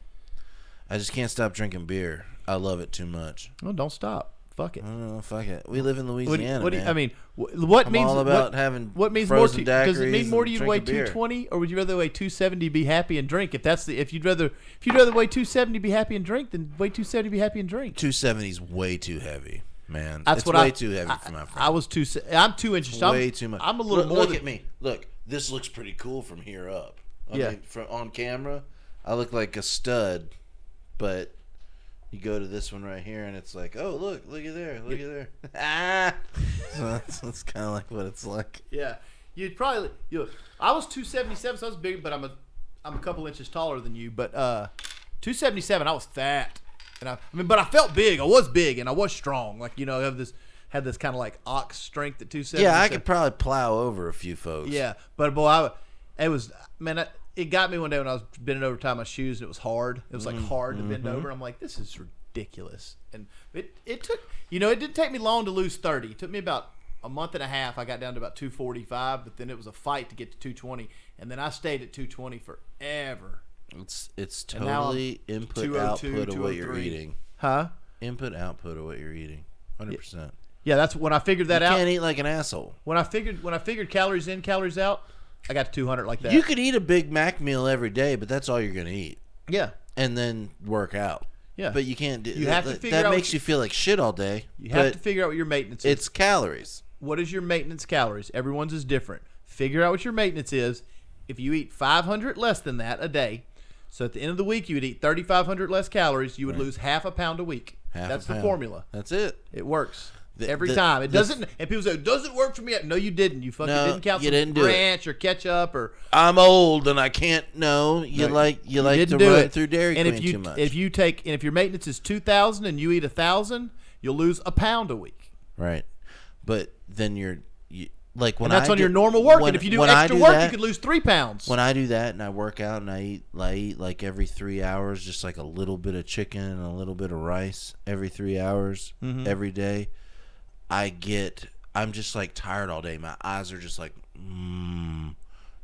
I just can't stop drinking beer. I love it too much. Well, don't stop. Fuck it. I don't know. Fuck it. We live in Louisiana. What do you, man. I mean, what I'm means all about what, having what means more to frozen you? Does it mean daiquiris more to and you to weigh drinking beer. 220, or would you rather weigh 270 be happy and drink? If you'd rather weigh 270 be happy and drink, then weigh 270 be happy and drink. 270 is way too heavy, man. That's it's what way too heavy for my friend. I was I'm 2 inches. Way too much. I'm a little more. Look at me. Look, this looks pretty cool from here up. I Yeah. mean, from on camera, I look like a stud, but you go to this one right here, and it's like, oh, look at there. Ah, so that's kind of like what it's like. Yeah, you'd probably. I was 277, so I was big, but I'm a couple inches taller than you. But 277, I was fat, and but I felt big. I was big, and I was strong. Like I had this kind of like ox strength at 277. Yeah, I could probably plow over a few folks. Yeah, but boy, it got me one day when I was bending over to tie my shoes, and it was hard. It was like hard to bend over. I'm like, this is ridiculous. And it took, it didn't take me long to lose 30. It took me about a month and a half. I got down to about 245, but then it was a fight to get to 220, and then I stayed at 220 forever. It's And now I'm totally input 202, output of what you're 203. eating. Huh? Input output of what you're eating. 100%. Yeah, that's when I figured that You out. can't eat like an asshole. When I figured calories in, calories out, I got to 200 like that. You could eat a Big Mac meal every day, but that's all you're going to eat. Yeah. And then work out. Yeah. But you can't do You have to figure that out makes what you feel like shit all day. You have but to figure out what your maintenance is. it's calories. What is your maintenance calories? Everyone's is different. Figure out what your maintenance is. If you eat 500 less than that a day, so at the end of the week you would eat 3,500 less calories, you would lose half a pound a week. That's the formula. That's it. It works. The- Every the- time. It the- doesn't, and people say, does it work for me? No, you didn't. You fucking No, didn't count you some didn't do it. ranch or ketchup or. I'm old and I can't. No, you like to didn't do run it. through Dairy and Queen too much. if your maintenance is 2,000 and you eat 1,000, you'll lose a pound a week. Right, but then like when And that's I on do- your normal work. when- And if you do when I extra work, that- you could lose 3 pounds. When I do that and I work out and I eat like every 3 hours, just like a little bit of chicken and a little bit of rice every 3 hours every day, I'm just like tired all day. My eyes are just like,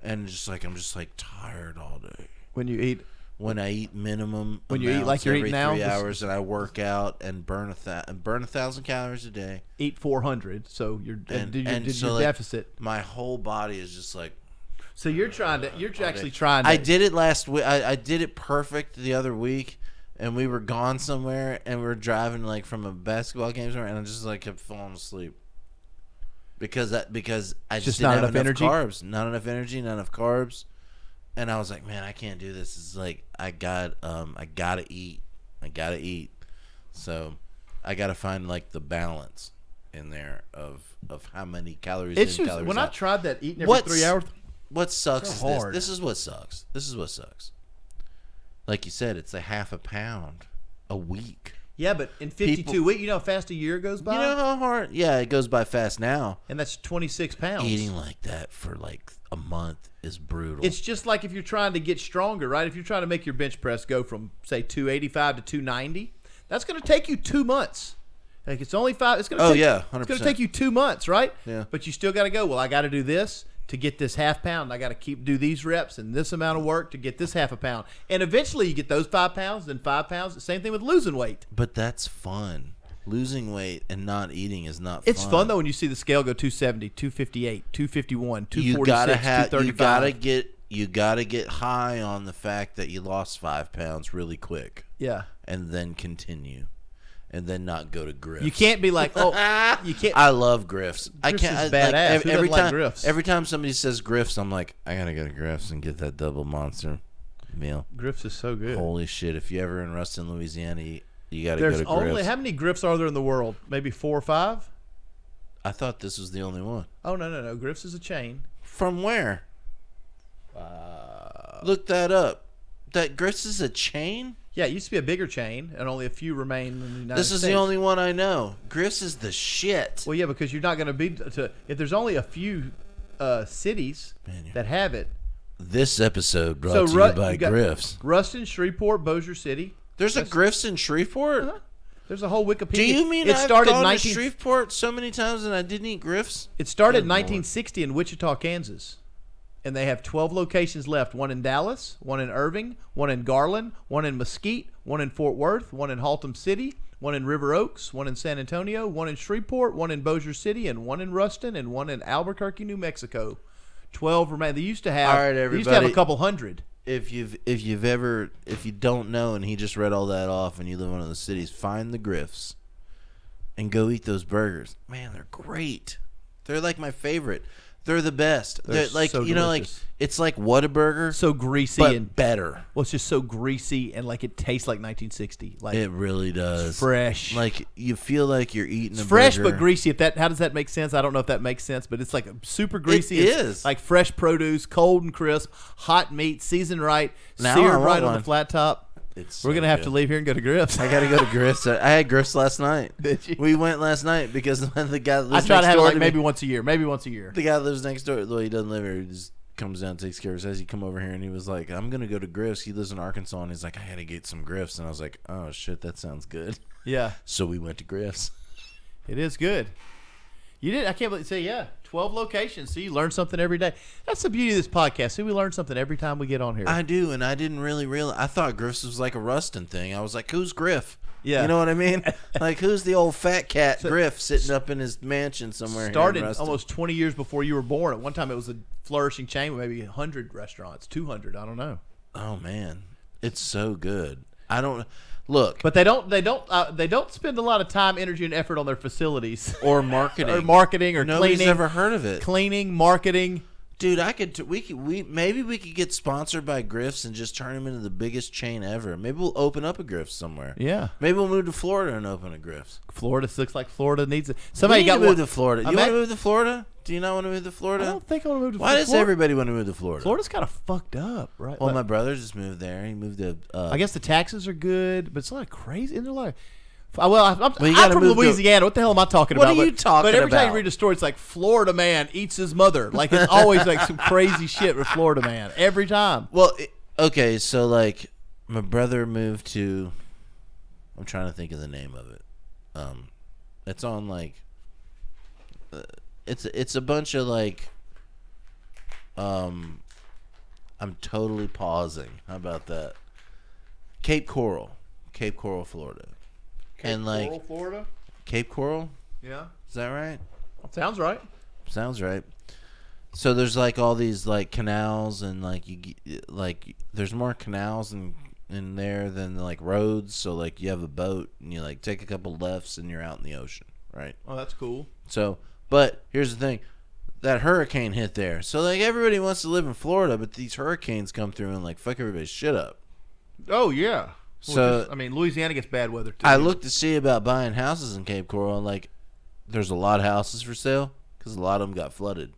and just like I'm just like tired all day. When you eat. When I eat minimum, When you eat amounts like you're every eating now, 3 this- hours, and I work out and burn 1,000 calories a day, Eat 400, so you're so like, deficit. my whole body is just like. So you're actually trying to. I did it last week. I did it perfect the other week, and we were gone somewhere, and we were driving like from a basketball game somewhere, and I just like kept falling asleep because I just Just didn't not have enough energy? carbs, not enough energy, not enough carbs, and I was like, man, I can't do this. It's like I gotta eat, so I gotta find like the balance in there of how many calories. It's in, just calories when out. I tried that eating every 3 hours. What sucks So is hard. this is what sucks. Like you said, it's a half a pound a week. Yeah, but in 52 weeks, you know how fast a year goes by? You know how hard? Yeah, it goes by fast now. And that's 26 pounds. Eating like that for like a month is brutal. It's just like if you're trying to get stronger, right? If you're trying to make your bench press go from, say, 285 to 290, that's going to take you 2 months. Like it's only 5. It's going to. Oh take, yeah, 100%. It's going to take you 2 months, right? Yeah. But you still got to go. Well, I got to do this to get this half pound. I got to do these reps and this amount of work to get this half a pound. And eventually, you get those 5 pounds, then 5 pounds. The same thing with losing weight. But that's fun. Losing weight and not eating is not. It's fun though when you see the scale go 270, 258, 251, 246, You gotta have. 235. You gotta get high on the fact that you lost 5 pounds really quick, Yeah. and then continue, and then not go to Griff's. You can't be like, oh, you can't. I love Griff's. I Griff's can't. is badass. Who every doesn't like time, Griff's? every time somebody says Griff's, I'm like, I gotta go to Griff's and get that double monster meal. Griff's is so good. Holy shit! If you ever in Ruston, Louisiana, you gotta There's go to only Griff's. how many Griff's are there in the world? Maybe 4 or 5. I thought this was the only one. Oh no! Griff's is a chain. From where? Look that up. That Griff's is a chain? Yeah, it used to be a bigger chain, and only a few remain in the United This States. is the only one I know. Griff's is the shit. Well, yeah, because you're not going to be if there's only a few cities that have it. This episode brought So to you by you got Griff's. Ruston, Shreveport, Bossier City. There's a Griff's in Shreveport? Uh-huh. There's a whole Wikipedia. Do you mean it I've started gone 19 to Shreveport so many times and I didn't eat Griff's? It started in Good Lord. 1960 in Wichita, Kansas. And they have 12 locations left. One in Dallas, one in Irving, one in Garland, one in Mesquite, one in Fort Worth, one in Haltom City, one in River Oaks, one in San Antonio, one in Shreveport, one in Bossier City, and one in Ruston, and one in Albuquerque, New Mexico. 12 remain. They used to have. All right, They used to have a everybody. couple hundred. If you don't know and he just read all that off and you live in one of those cities, find the Griff's and go eat those burgers. Man, they're great. They're like my favorite. They're the best. They're like so you know, like delicious. it's like Whataburger, So greasy but and better. well, it's just so greasy and like it tastes like 1960. Like It really does. fresh. Like you feel like you're eating It's a fresh burger. but greasy. How does that make sense? I don't know if that makes sense, but it's like a super greasy. It It's is. like fresh produce, cold and crisp, hot meat, seasoned right, Now I seared want right on one. the flat top. It's We're so gonna have good. to leave here and go to Griff's. I gotta go to Griff's. I had Griff's last night. Did you? We went last night because the guy that I lives try next to have it door like to maybe me, once a year. Maybe once a year. the guy that lives next door. Well, he doesn't live here. He just comes down, takes care of us. Says he come over here and he was like, "I'm gonna go to Griff's." He lives in Arkansas and he's like, "I had to get some Griff's," and I was like, "Oh shit, that sounds good." Yeah, So we went to Griff's. it is good. You did. I can't believe. Say 12 locations. So you learn something every day. That's the beauty of this podcast. See, we learn something every time we get on here. I do, and I didn't really realize. I thought Griff's was like a Ruston thing. I was like, "Who's Griff?" Yeah. You know what I mean? Like, who's the old fat cat Griff sitting up in his mansion somewhere? Started here in Ruston? almost 20 years before you were born. At one time, it was a flourishing chain with maybe 100 restaurants, 200. I don't know. Oh man, it's so good. I don't look But they don't spend a lot of time, energy, and effort on their facilities or marketing or marketing or Nobody's cleaning. ever heard of it, Cleaning, marketing. dude. Maybe we could get sponsored by Griff's and just turn them into the biggest chain ever. Maybe we'll open up a Griff's somewhere. Yeah, Maybe we'll move to Florida and open a Griff's. Florida looks like Florida needs it. We Somebody need got to move one. to Florida. You I'm want at- to move to Florida? Do you not want to move to I Florida? don't think I want to move to Why does Florida. everybody want to move to Florida? Florida's kind of fucked up, right? Well, Like, my brother just moved there. He moved to. I guess the taxes are good, but it's a lot of crazy. Isn't there a lot of, well, I'm Well, you I'm gotta from move to- Louisiana. What the hell am I talking What about? are you talking But every time about? you read a story, it's like Florida man eats his mother. Like it's always like some crazy shit with Florida man every time. Well, okay, so like my brother moved to. I'm trying to think of the name of it. It's on like. It's a bunch of like. I'm totally pausing. How about that? Cape Coral, Florida, and like Florida. Cape Coral. Yeah, Is that right? sounds right. Sounds right. So there's like all these like canals and like there's more canals in there than like roads. So like you have a boat and you like take a couple lefts and you're out in the ocean, right? Oh, that's cool. So, but here's the thing, that hurricane hit there. So like everybody wants to live in Florida, but these hurricanes come through and like fuck everybody's shit up. Oh yeah. So I mean, Louisiana gets bad weather too. I looked to see about buying houses in Cape Coral and like there's a lot of houses for sale because a lot of them got flooded.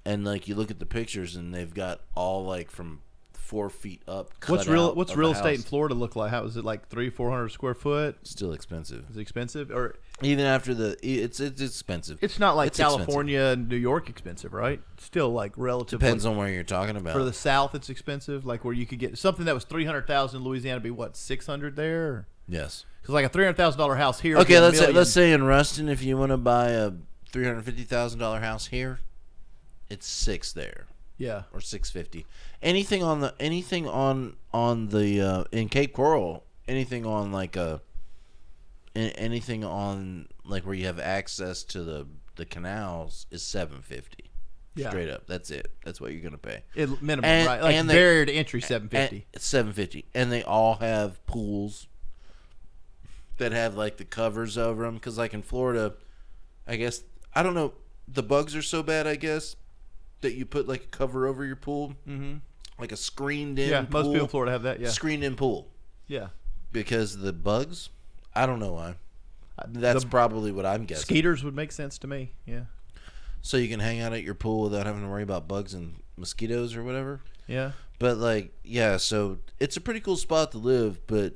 And like you look at the pictures and they've got all like from 4 feet up. What's cutout What's of real the estate in house. Florida look like? How is it like 300-400 square foot? Still expensive. Is it expensive or? Even after it's expensive. It's not like It's expensive. California and New York expensive, right? Still like relatively. Depends on where you're talking about. For the South, it's expensive. Like where you could get something that was 300,000 in Louisiana, be what 600 there? Yes. Because like a $300,000 house here. would Okay, be a let's million. say in Ruston, if you want to buy a $350,000 house here, it's $6 there Yeah. or $650. Anything on the in Cape Coral, anything on like anything on like where you have access to the canals is $750. Yeah. Straight up, that's it. That's what you're gonna pay. Minimum, And- right? Like and they- barrier to entry, $750. It's $750, and they all have pools that have like the covers over them. Because like in Florida, I guess I don't know, the bugs are so bad. I guess that you put like a cover over your pool, like a screened in. Yeah, pool, most people in Florida have that. Yeah. screened in pool Yeah. because the bugs. I don't know why. That's The probably what I'm guessing. Skeeters would make sense to me. Yeah. So you can hang out at your pool without having to worry about bugs and mosquitoes or whatever. Yeah. But like, yeah, so it's a pretty cool spot to live, but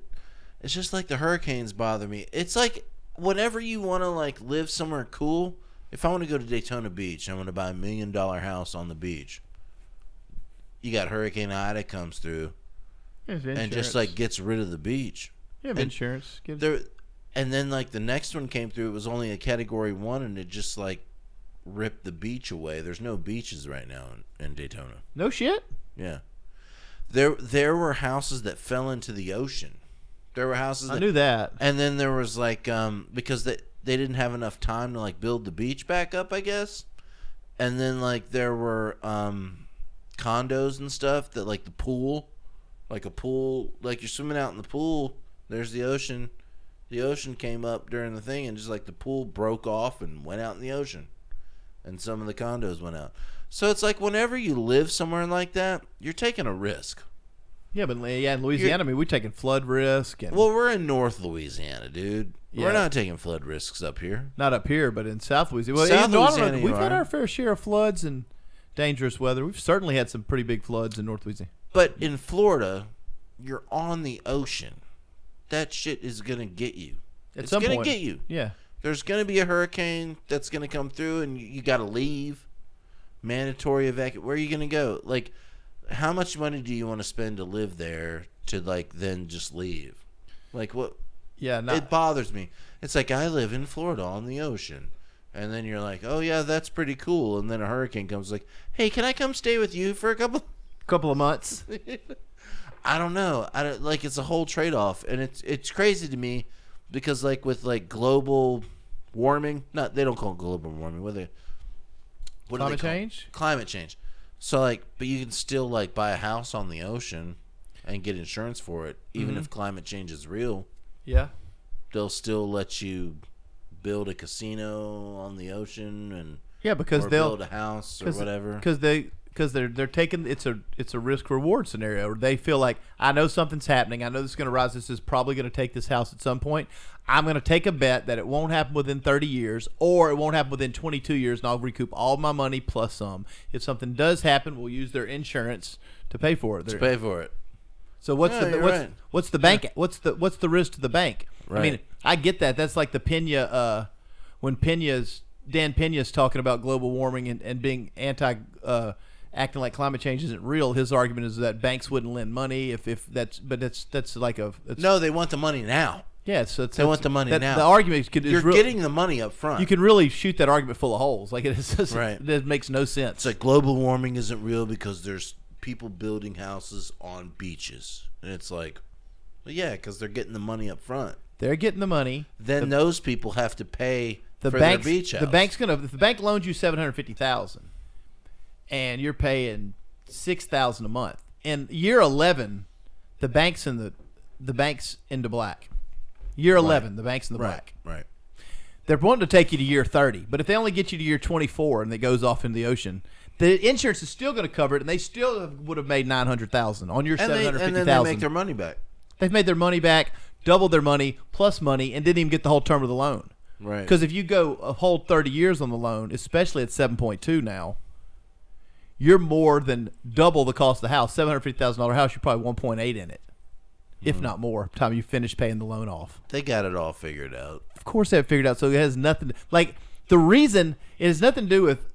it's just like the hurricanes bother me. It's like whenever you want to like live somewhere cool, if I want to go to Daytona Beach, I want to buy $1 million house on the beach. You got Hurricane Ida comes through and just like gets rid of the beach. You have and insurance. Gives There, and then like the next one came through, it was only a Category 1, and it just like ripped the beach away. There's no beaches right now in Daytona. no shit. Yeah. There were houses that fell into the ocean. There were houses I knew that. and then there was like because they didn't have enough time to like build the beach back up, I guess. And then like there were condos and stuff that like the pool, like a pool, like you're swimming out in the pool, there's the ocean. The ocean came up during the thing and just like the pool broke off and went out in the ocean. And some of the condos went out. So it's like whenever you live somewhere like that, you're taking a risk. Yeah, but yeah, in Louisiana, I mean, we're taking flood risk and Well, we're in North Louisiana, dude. Yeah. We're not taking flood risks up here. not up here, but in South Louisiana. Well, South even though I don't Louisiana know, you we've had are. our fair share of floods and dangerous weather. We've certainly had some pretty big floods in North Louisiana. But in Florida, you're on the ocean. That shit is going to get you. At It's some going to point, get you. Yeah. There's going to be a hurricane that's going to come through and you got to leave. Mandatory evacuation. Where are you going to go? Like, how much money do you want to spend to live there to, like, then just leave? Like, what? Yeah, It bothers me. It's like I live in Florida on the ocean. And then you're like, oh, yeah, that's pretty cool. And then a hurricane comes like, hey, can I come stay with you for a couple of months. I don't know. I don't, like, it's a whole trade-off. And it's crazy to me because, like, with, like, global warming. They don't call it global warming. What do they Climate call it? change? Climate change. So, like, but you can still, like, buy a house on the ocean and get insurance for it. Even if climate change is real, Yeah. they'll still let you build a casino on the ocean and Yeah, because or they'll build a house or whatever. Because they're taking it's a risk reward scenario. They feel like I know something's happening. I know this is going to rise. This is probably going to take this house at some point. I'm going to take a bet that it won't happen within 30 years, or it won't happen within 22 years, and I'll recoup all my money plus some. If something does happen, we'll use their insurance to pay for it. To pay for it. So what's Yeah, the you're what's right. what's the bank? What's the risk to the bank? I mean, Right. I get that. That's like the Pena when Dan Pena's talking about global warming and being anti acting like climate change isn't real. His argument is that banks wouldn't lend money if that's like a it's, No, they want the money now. yeah. So it's, They want the money now. The argument is You're getting the money up front. you can really shoot that argument full of holes. Like it is Right. It makes no sense. It's like global warming isn't real because there's people building houses on beaches. And it's like, well, yeah, because they're getting the money up front. They're getting the money. Then those people have to pay The for bank's, their beach house. the bank's gonna if the bank loans you $750,000 and you're paying $6,000 a month. In year 11, the bank's into black. Year 11, the bank's in the right, black. right. They're wanting to take you to year 30, but if they only get you to year 24 and it goes off into the ocean, the insurance is still going to cover it, and they still would have made $900,000 on your And $750,000. then they make their money back. They've made their money back, doubled their money plus money, and didn't even get the whole term of the loan. Right. Because if you go a whole 30 years on the loan, especially at 7.2 now, you're more than double the cost of the house. $750,000 house, you're probably 1.8 in it, if not more. By the time you finish paying the loan off. They got it all figured out. Of course, they have figured out. So it has nothing. The reason it has nothing to do with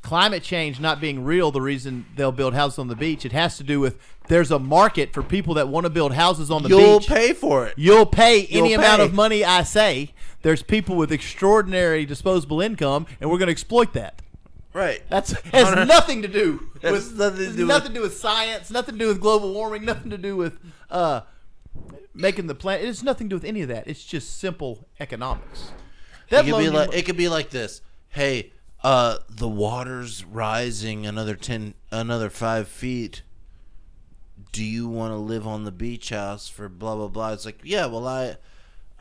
climate change not being real. The reason they'll build houses on the beach, it has to do with there's a market for people that want to build houses on the beach. You'll pay for it. You'll pay any You'll amount pay. of money I say. There's people with extraordinary disposable income, and we're going to exploit that. Right. That's has nothing to do Has with nothing to do with- science, nothing to do with global warming, nothing to do with making the planet. It has nothing to do with any of that. It's just simple economics. It could be like this. Hey, the water's rising another 5 feet. Do you want to live on the beach house for blah blah blah? It's like, yeah, well,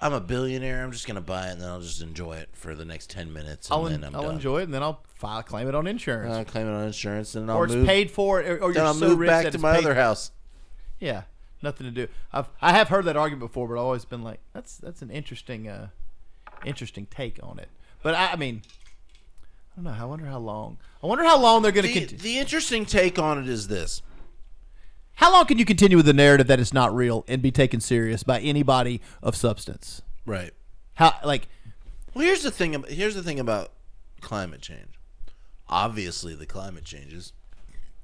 I'm a billionaire. I'm just gonna buy it and then I'll just enjoy it for the next 10 minutes. And then I'm I'll done. enjoy it, and then I'll claim it on insurance. I'll claim it on insurance, and I'll Or it's move. paid for, or Then you're I'll so move rich back that to it's my paid other for. house. Yeah, nothing to do. I have heard that argument before, but I've always been like, that's an interesting take on it. But I mean, I don't know. I wonder how long. They're going to continue. The interesting take on it is this. How long can you continue with the narrative that it's not real and be taken serious by anybody of substance? Right. How Well, here's the thing about climate change. Obviously, the climate changes.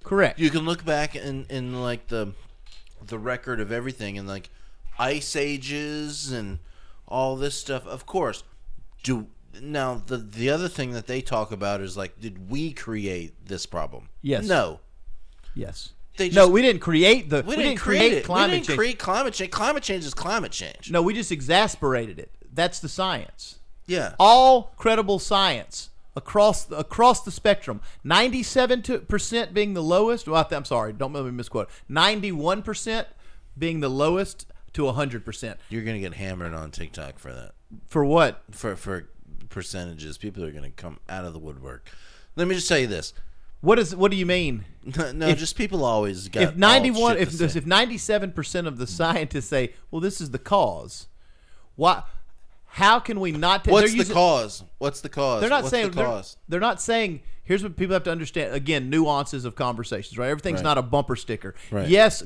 correct? You can look back in like the record of everything and like ice ages and all this stuff. Of course, now the other thing that they talk about is like, did we create this problem? Yes. No. Yes. No, we didn't create we didn't create climate we didn't change. create climate change. Climate change is climate change. No, we just exasperated it. That's the science. Yeah. All credible science across the spectrum. 97% being the lowest. Well, I'm sorry, don't let me misquote. 91% being the lowest to 100%. You're gonna get hammered on TikTok for that. For what? For percentages, people are gonna come out of the woodwork. Let me just tell you this. What do you mean? No, just people always got If 91, if if 97% of the scientists say, "Well, this is the cause," why? How can we not? What's the cause? What's the cause? They're not What's saying the cause? they're not saying. Here's what people have to understand. Again, nuances of conversations, right? Everything's Right. not a bumper sticker. Right. Yes,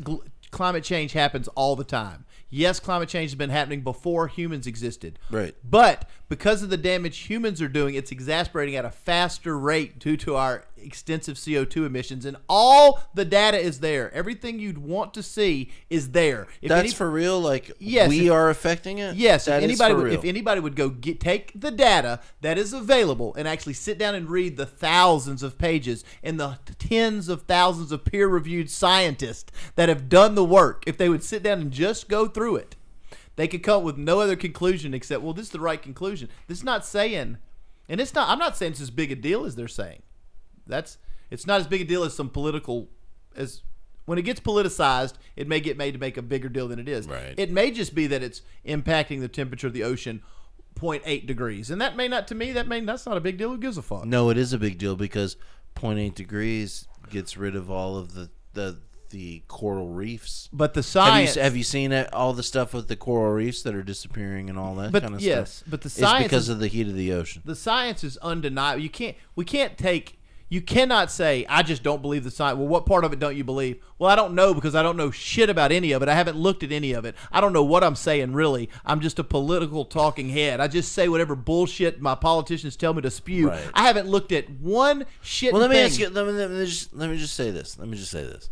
climate change happens all the time. Yes, climate change has been happening before humans existed. Right. But because of the damage humans are doing, it's exasperating at a faster rate due to our extensive CO2 emissions. And all the data is there. Everything you'd want to see is there. If That's for real. Like, Yes, we if- are affecting it. Yes, That if is anybody for would, real. if anybody would go take the data that is available and actually sit down and read the thousands of pages and the tens of thousands of peer-reviewed scientists that have done the work, if they would sit down and just go through it, they could come up with no other conclusion except, well, this is the right conclusion. This is not saying, and it's not. I'm not saying it's as big a deal as they're saying. It's not as big a deal as some political as. When it gets politicized, it may get made to make a bigger deal than it is. Right. It may just be that it's impacting the temperature of the ocean 0.8 degrees. And that may not, to me, that's not a big deal. Who gives a fuck? No, it is a big deal because 0.8 degrees gets rid of all of the coral reefs. But the science. Have you seen it? All the stuff with the coral reefs that are disappearing and all that But kind of yes, stuff. but the It's science because is- of the heat of the ocean. The science is undeniable. You cannot say, I just don't believe the science. Well, what part of it don't you believe? Well, I don't know because I don't know shit about any of it. I haven't looked at any of it. I don't know what I'm saying, really. I'm just a political talking head. I just say whatever bullshit my politicians tell me to spew. Right. I haven't looked at one shit Well, let me thing. ask you. Let me just say this.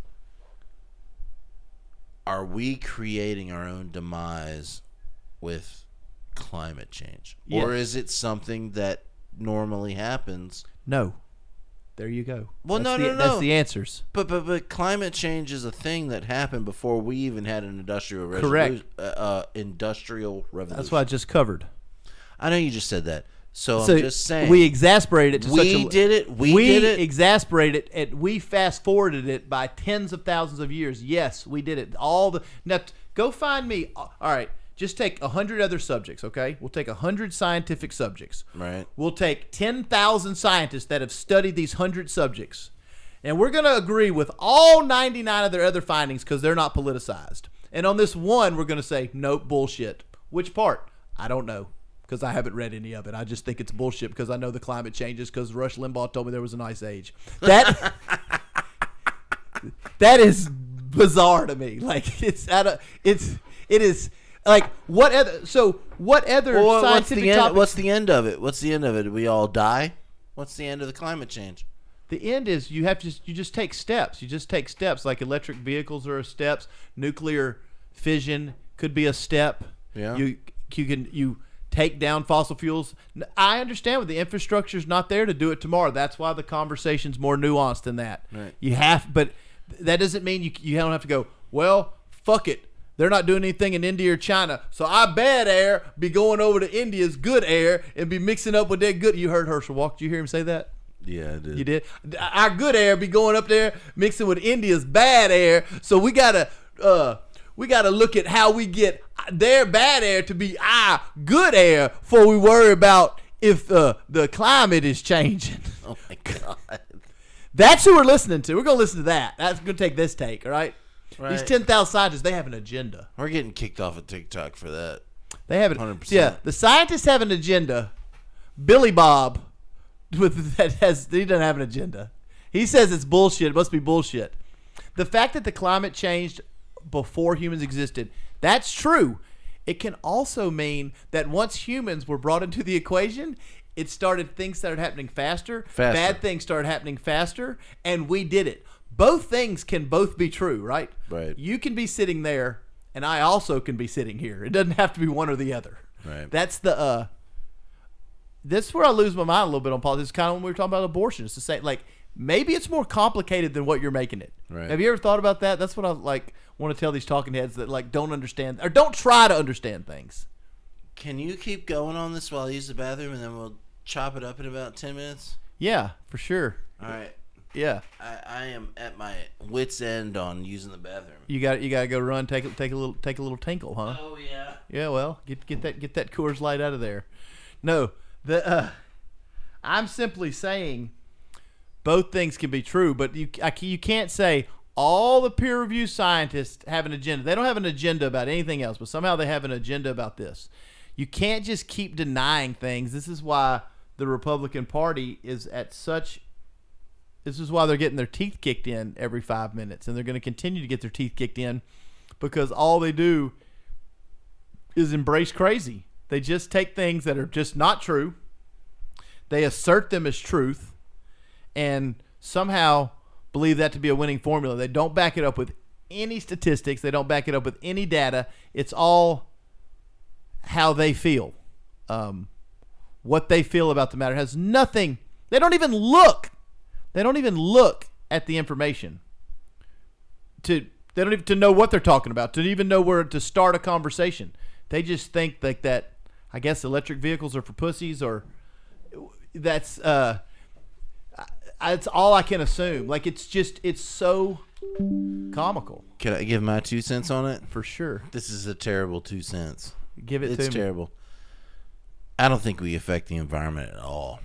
Are we creating our own demise with climate change, or Yes. is it something that normally happens? No. There you go. Well, That's no. That's the answers. But climate change is a thing that happened before we even had an industrial revolution. Correct. Industrial revolution. That's what I just covered. I know you just said that. So So I'm just saying. we exasperated it to such We a did it. We did it. exasperated it. We fast forwarded it by tens of thousands of years. Yes, we did it. Now go find me. All right, just take 100 other subjects. Okay, we'll take 100 scientific subjects. Right. We'll take 10,000 scientists that have studied these 100 subjects, and we're going to agree with all 99 of their other findings because they're not politicized. And on this one, we're going to say nope, bullshit. Which part? I don't know. because I haven't read any of it. I just think it's bullshit because I know the climate changes because Rush Limbaugh told me there was an ice age. That that is bizarre to me. Like it is like what other scientific topics? What's the end of it? What's the end of it? We all die? What's the end of the climate change? The end is you just take steps. You just take steps. Like electric vehicles are steps. Nuclear fission could be a step. Yeah. You take down fossil fuels. I understand what the infrastructure's not there to do it tomorrow. That's why the conversation's more nuanced than that. Right. But that doesn't mean you don't have to go, well, fuck it. They're not doing anything in India or China, so our bad air be going over to India's good air and be mixing up with their good. You heard Herschel Walker. Did you hear him say that? Yeah, I did. You did? Our good air be going up there mixing with India's bad air, so we gotta look at how we get their bad air to be our good air before we worry about if the climate is changing. Oh my God. That's who we're listening to. We're gonna listen to that. That's gonna take this take, all right? Right. These 10,000 scientists, they have an agenda. We're getting kicked off of TikTok for that. They have it. 100%. Yeah, the scientists have an agenda. Billy Bob he doesn't have an agenda. He says it's bullshit. It must be bullshit. The fact that the climate changed before humans existed, that's true. It can also mean that once humans were brought into the equation, it started things started happening faster. Bad things started happening faster, and we did it. Both things can both be true, right? Right. You can be sitting there, and I also can be sitting here. It doesn't have to be one or the other. Right. That's the this where I lose my mind a little bit on politics. It's kind of when we were talking about abortion. It's the same. Like maybe it's more complicated than what you're making it. Right. Have you ever thought about that? That's what I want to tell these talking heads that don't understand or don't try to understand things. Can you keep going on this while I use the bathroom, and then we'll chop it up in about 10 minutes? Yeah, for sure. All right. Yeah. I am at my wit's end on using the bathroom. You got to go run, take a little tinkle, huh? Oh yeah. Yeah, well, get that Coors Light out of there. No, I'm simply saying both things can be true, but you can't say all the peer-reviewed scientists have an agenda. They don't have an agenda about anything else, but somehow they have an agenda about this. You can't just keep denying things. This is why the Republican Party is at such. This is why they're getting their teeth kicked in every 5 minutes, and they're going to continue to get their teeth kicked in because all they do is embrace crazy. They just take things that are just not true. They assert them as truth and somehow believe that to be a winning formula. They don't back it up with any statistics. They don't back it up with any data. It's all how they feel. What they feel about the matter has nothing. They don't even look. They don't even look at the information. They don't even to know what they're talking about. To even know where to start a conversation. They just think like that. I guess electric vehicles are for pussies, or that's it's all I can assume. Like it's so comical. Can I give my 2 cents on it? For sure. This is a terrible 2 cents. Give it to me. It's terrible. I don't think we affect the environment at all.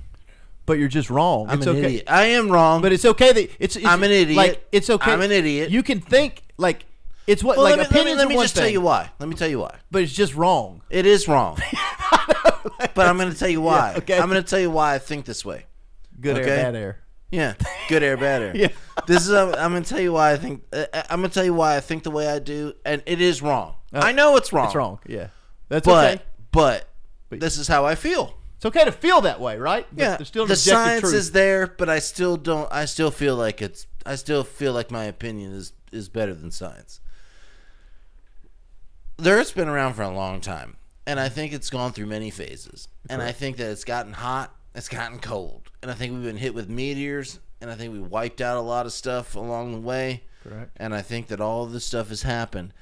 But you're just wrong. I'm it's an okay. idiot. I am wrong. But it's okay that it's I'm an idiot. Like it's okay. I'm an idiot. You can think like it's what Well, like let opinions me are one just thing, tell you why. Let me tell you why. but it's just wrong. It is wrong. But I'm going to tell you why. Yeah, okay. I'm going to tell you why I think this way. Good Okay. air, bad air. Yeah, good air, bad air. Yeah. This is. I'm going to tell you why I think. I'm going to tell you why I think the way I do, and it is wrong. I know it's wrong. It's wrong. Yeah, that's But okay. but this is how I feel. It's okay to feel that way, right? But Yeah, there's still an the objective science truth. is there, but I still don't. I still feel like it's. I still feel like my opinion is better than science. The Earth's been around for a long time, and I think it's gone through many phases. And I think that it's gotten hot, it's gotten cold, and I think we've been hit with meteors, and I think we wiped out a lot of stuff along the way. Correct. And I think that all of this stuff has happened.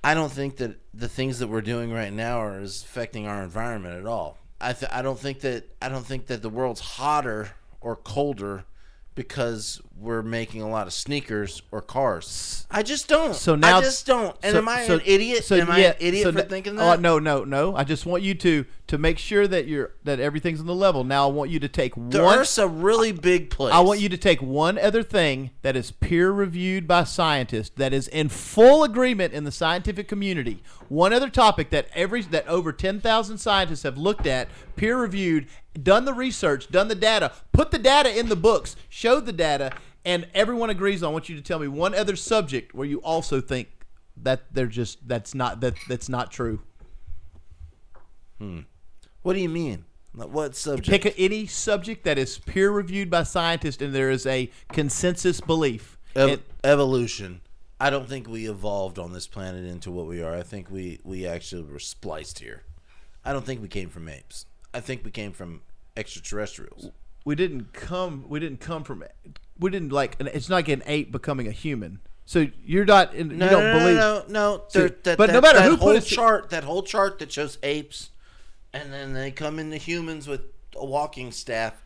I don't think that the things that we're doing right now are affecting our environment at all. I don't think that the world's hotter or colder because we're making a lot of sneakers or cars. I just don't. So now, I just don't. And am I an idiot? Am I an idiot for thinking that? No. I just want you to make sure that everything's on the level. Now I want you to take the Earth's a really big place. I want you to take one other thing that is peer reviewed by scientists, that is in full agreement in the scientific community. One other topic that over 10,000 scientists have looked at, peer reviewed, done the research, done the data, put the data in the books, showed the data, and everyone agrees on. I want you to tell me one other subject where you also think that that's not true. What do you mean? What subject? Pick any subject that is peer reviewed by scientists and there is a consensus belief. Evolution. I don't think we evolved on this planet into what we are. I think we actually were spliced here. I don't think we came from apes. I think we came from extraterrestrials. We didn't come from. We didn't it's not like an ape becoming a human. So you're not. You don't believe. No. So, but no matter who put that whole chart that shows apes, and then they come into humans with a walking staff.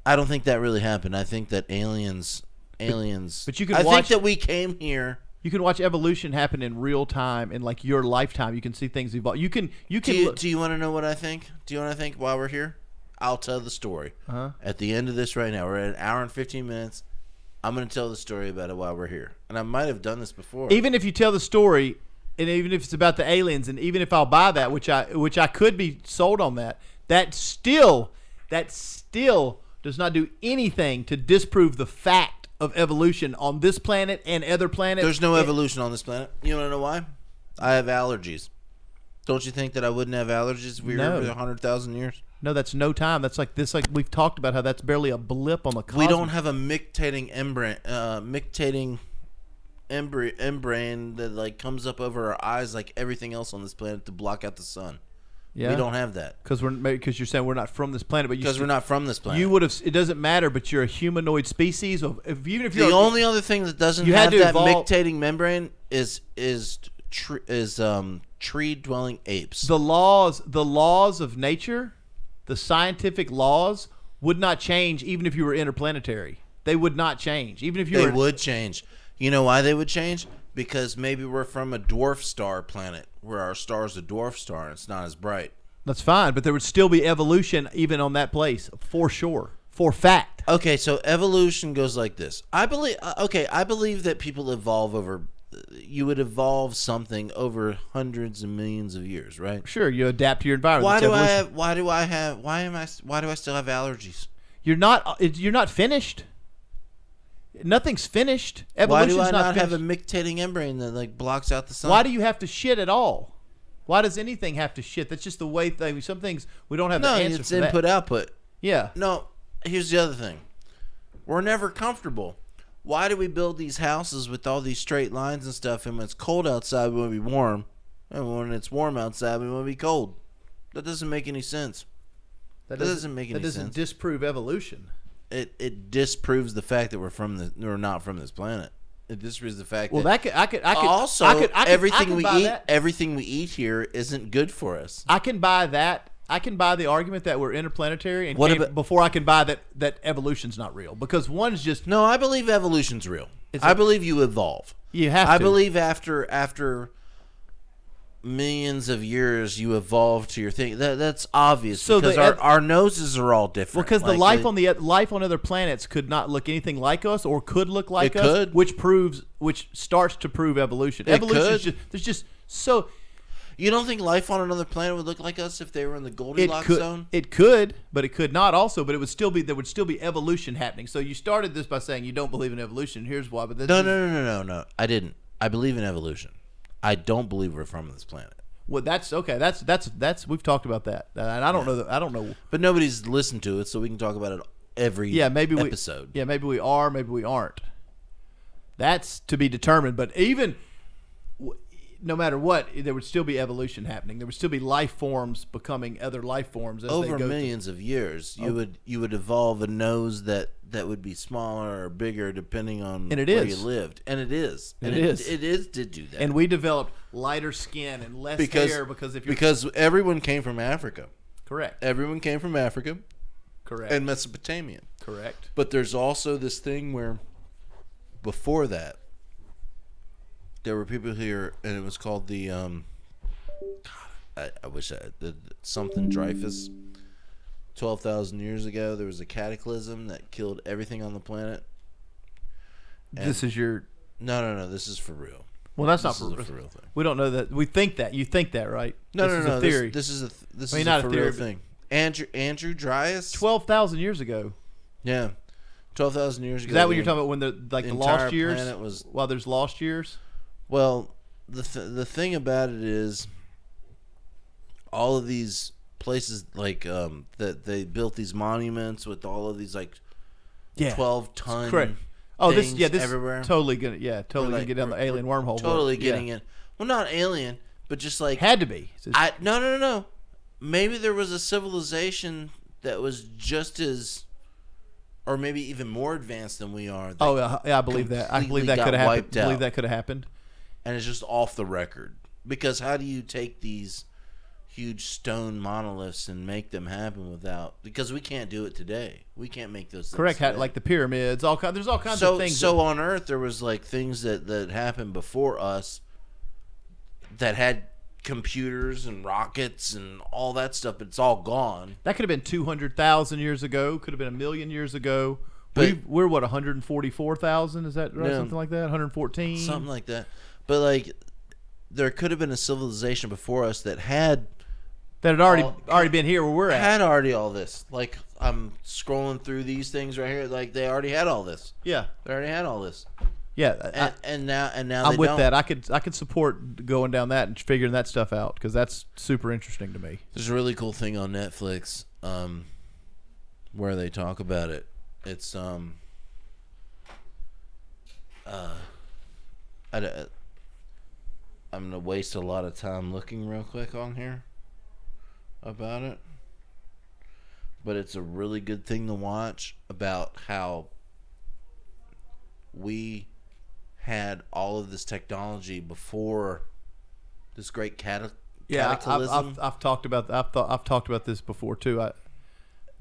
I don't think that really happened. I think that aliens. But you can I watch. think that we came here. You can watch evolution happen in real time in like your lifetime. You can see things evolve. You can. Do you want to know what I think? Do you want to think while we're here? I'll tell the story. At the end of this right now, we're at an hour and 15 minutes. I'm going to tell the story about it while we're here. And I might have done this before. Even if you tell the story, and even if it's about the aliens, and even if I'll buy that, which I could be sold on that still does not do anything to disprove the fact of evolution on this planet and other planets. There's no evolution on this planet. You want to know why? I have allergies. Don't you think that I wouldn't have allergies if we were here for 100,000 years? No, that's no time. That's like this. Like we've talked about how that's barely a blip on the cosmos. We don't have a mictating membrane that like comes up over our eyes like everything else on this planet to block out the sun. Yeah. We don't have that because you're saying we're not from this planet, but because we're not from this planet. You would have. It doesn't matter, but you're a humanoid species. Even if you're the only other thing that doesn't have that mictating membrane is tree dwelling apes. The laws of nature, the scientific laws would not change even if you were interplanetary. They would not change even if you. They would change. You know why they would change? Because maybe we're from a dwarf star planet where our star is a dwarf star and it's not as bright. That's fine, but there would still be evolution even on that place, for sure, for fact. Okay, so evolution goes like this. I believe that people evolve over. You would evolve something over hundreds of millions of years, right? Sure, you adapt to your environment. Why do I still have allergies? You're not finished. Nothing's finished. Evolution's Why do I not finished. have a mictating membrane that like blocks out the sun? Why do you have to shit at all? Why does anything have to shit? That's just the way things. Some things we don't have the answer it's for input that. output. Yeah. No, here's the other thing. We're never comfortable. Why do we build these houses with all these straight lines and stuff? And when it's cold outside, we want to be warm, and when it's warm outside, we want to be cold. That doesn't make any sense. That doesn't make any sense. That doesn't disprove evolution. It disproves the fact that we're not from this planet. It disproves the fact everything we eat here isn't good for us. I can buy that. I can buy the argument that we're interplanetary, and before I can buy that evolution's not real, because one's just no. I believe evolution's real. I believe you evolve. You have to. I believe after millions of years you evolve to your thing. That's obvious because our noses are all different. Well, because the life on other planets could not look anything like us, or could look like us, could. which starts to prove evolution. Evolution there's just so. You don't think life on another planet would look like us if they were in the Goldilocks zone? It could, but it could not also. But there would still be evolution happening. So you started this by saying you don't believe in evolution. Here's why. But no. I didn't. I believe in evolution. I don't believe we're from this planet. Well, that's okay. That's we've talked about that, and I don't know. I don't know. But nobody's listened to it, so we can talk about it every episode. Maybe we are, maybe we aren't. That's to be determined. But even no matter what, there would still be evolution happening. There would still be life forms becoming other life forms as over they go millions of years. You would evolve a nose that would be smaller or bigger depending on where you lived, and it is. It did do that. And we developed lighter skin and less hair because everyone came from Africa. Correct. Everyone came from Africa. Correct. And Mesopotamia. Correct. But there's also this thing where before that, there were people here, and it was called the I wish the something Dreyfus. 12,000 years ago, there was a cataclysm that killed everything on the planet. And This is your. no. This is for real. Well, that's This not is for a real thing. We don't know that. We think that. You think that, right? No, this no, is no. a theory. This is I mean, a not a for theory, real but- thing. Andrew Dryas. 12,000 years ago. Yeah, 12,000 years ago. Is that what you're talking about? When the the the lost entire years? planet was- While there's lost years. Well, the thing about it is, all of these places that they built these monuments with all of these 12-ton Correct. Oh, this things this everywhere. totally gonna get down the alien wormhole. Totally Yeah. getting it. Well, not alien, but just like Had to be. no. Maybe there was a civilization that was just as, or maybe even more advanced than we are. Oh yeah, I believe that. I believe completely that got could have happened. wiped I believe out. that could have happened. And it's just off the record. Because how do you take these huge stone monoliths and make them happen without? Because we can't do it today. We can't make those things Correct. today. Like the pyramids. There's all kinds so of things. so on Earth there was things that happened before us that had computers and rockets and all that stuff, but it's all gone. that could have been 200,000 years ago. Could have been 1,000,000 years ago. But- We're what 144,000? Is that right? Yeah. Something like that. 114. Something like that. But there could have been a civilization before us that had that had already been here where we're at. had already all this. I'm scrolling through these things right here. They already had all this. Yeah. They already had all this. Yeah. And now I'm they with don't. that. I could support going down that and figuring that stuff out because that's super interesting to me. There's a really cool thing on Netflix where they talk about it. It's I'm gonna waste a lot of time looking real quick on here about it, but it's a really good thing to watch about how we had all of this technology before this great cataclysm. I've talked about I've talked about this before too.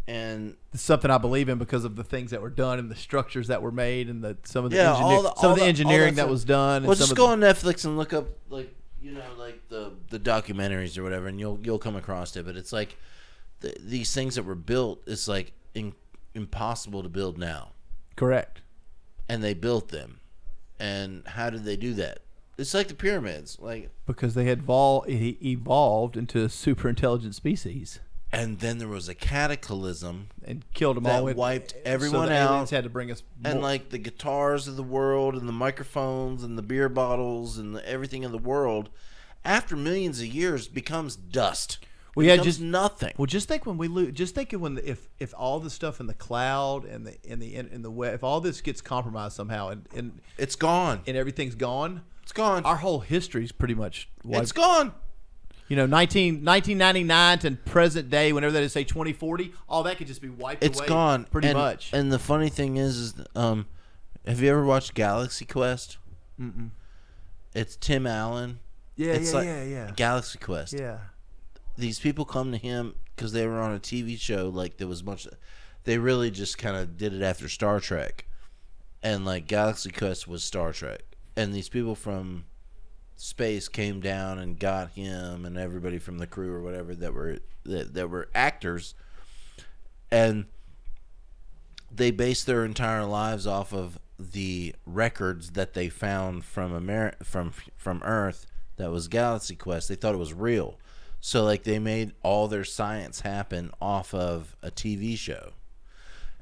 And It's something I believe in because of the things that were done and the structures that were made and some of the Yeah, engineering that stuff. was done. Well, and just some go of on Netflix and look up the documentaries or whatever, and you'll come across it. But it's these things that were built, it's impossible to build now, correct. and they built them. And how did they do that? It's like the pyramids, Because they had evolved into a super intelligent species and then there was a cataclysm and killed them that all. wiped so everyone the aliens out. had to bring us And more. the guitars of the world and the microphones and the beer bottles and everything in the world, after millions of years, becomes dust. We It had becomes just nothing. Well, just think when we lose. Just think of if all the stuff in the cloud and the web, if all this gets compromised somehow and It's gone. everything's gone, It's gone. our whole history's pretty much wiped. It's gone. 1999 to present day, whenever that is, say 2040, all that could just be wiped It's away. gone. Pretty And- much. And the funny thing is have you ever watched Galaxy Quest? Mm-mm. It's Tim Allen. Yeah, It's yeah. Galaxy Quest. Yeah. These people come to him because they were on a TV show. There was much. They really just kind of did it after Star Trek, and Galaxy Quest was Star Trek. And these people from space came down and got him and everybody from the crew or whatever that were actors, and they based their entire lives off of the records that they found from from Earth. That was Galaxy Quest. They thought it was real. So they made all their science happen off of a TV show,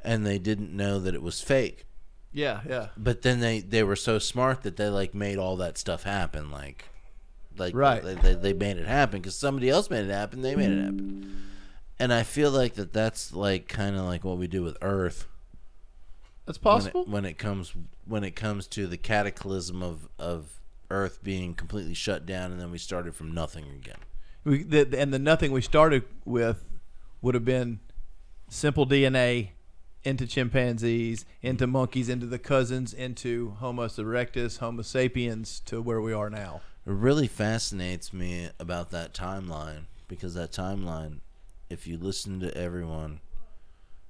and they didn't know that it was fake. Yeah. But then they were so smart that they made all that stuff happen. Right. They made it happen because somebody else made it happen. They made it happen. And I feel that's kind of what we do with Earth. That's possible. When it comes to the cataclysm of Earth being completely shut down, and then we started from nothing again. And the nothing we started with would have been simple DNA into chimpanzees, into monkeys, into the cousins, into Homo erectus, Homo sapiens, to where we are now. It really fascinates me about that timeline, because that timeline, if you listen to everyone,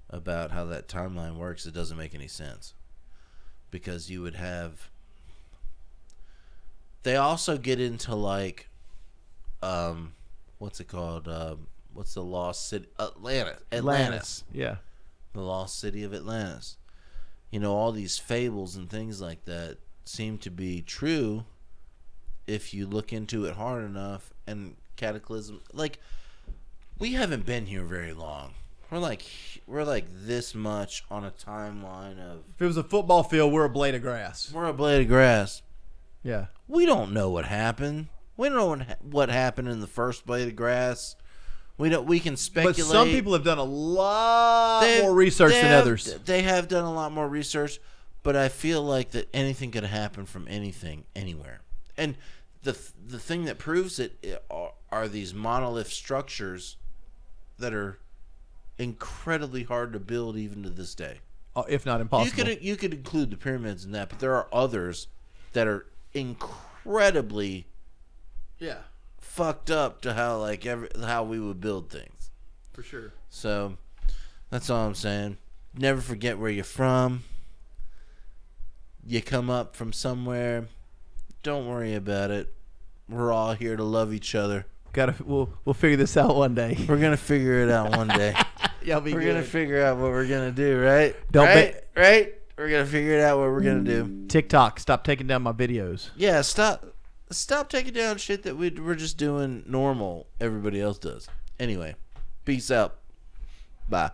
about how that timeline works, it doesn't make any sense. Because you would have... They also get into like... what's it called? What's the lost city? Atlantis. Yeah. The lost city of Atlantis. You know, all these fables and things like that seem to be true if you look into it hard enough. And Cataclysm, like, we haven't been here very long. We're like this much on a timeline of... If it was a football field, we're a blade of grass. We're a blade of grass. Yeah. We don't know what happened. We don't know what happened in the first blade of grass. We can speculate. But some people have done a lot more research than others. They have done a lot more research, but I feel like that anything could happen from anything, anywhere. And the thing that proves it are these monolith structures that are incredibly hard to build even to this day. If not impossible. You could include the pyramids in that, but there are others that are incredibly fucked up to how we would build things. For sure. So that's all I'm saying. Never forget where you're from. You come up from somewhere. Don't worry about it. We're all here to love each other. We'll figure this out one day. We're gonna figure it out one day. We're gonna figure out what we're gonna do, right? Right? We're gonna figure it out what we're gonna do. TikTok, stop taking down my videos. Yeah, stop taking down shit that we're just doing normal. Everybody else does. Anyway, peace out. Bye.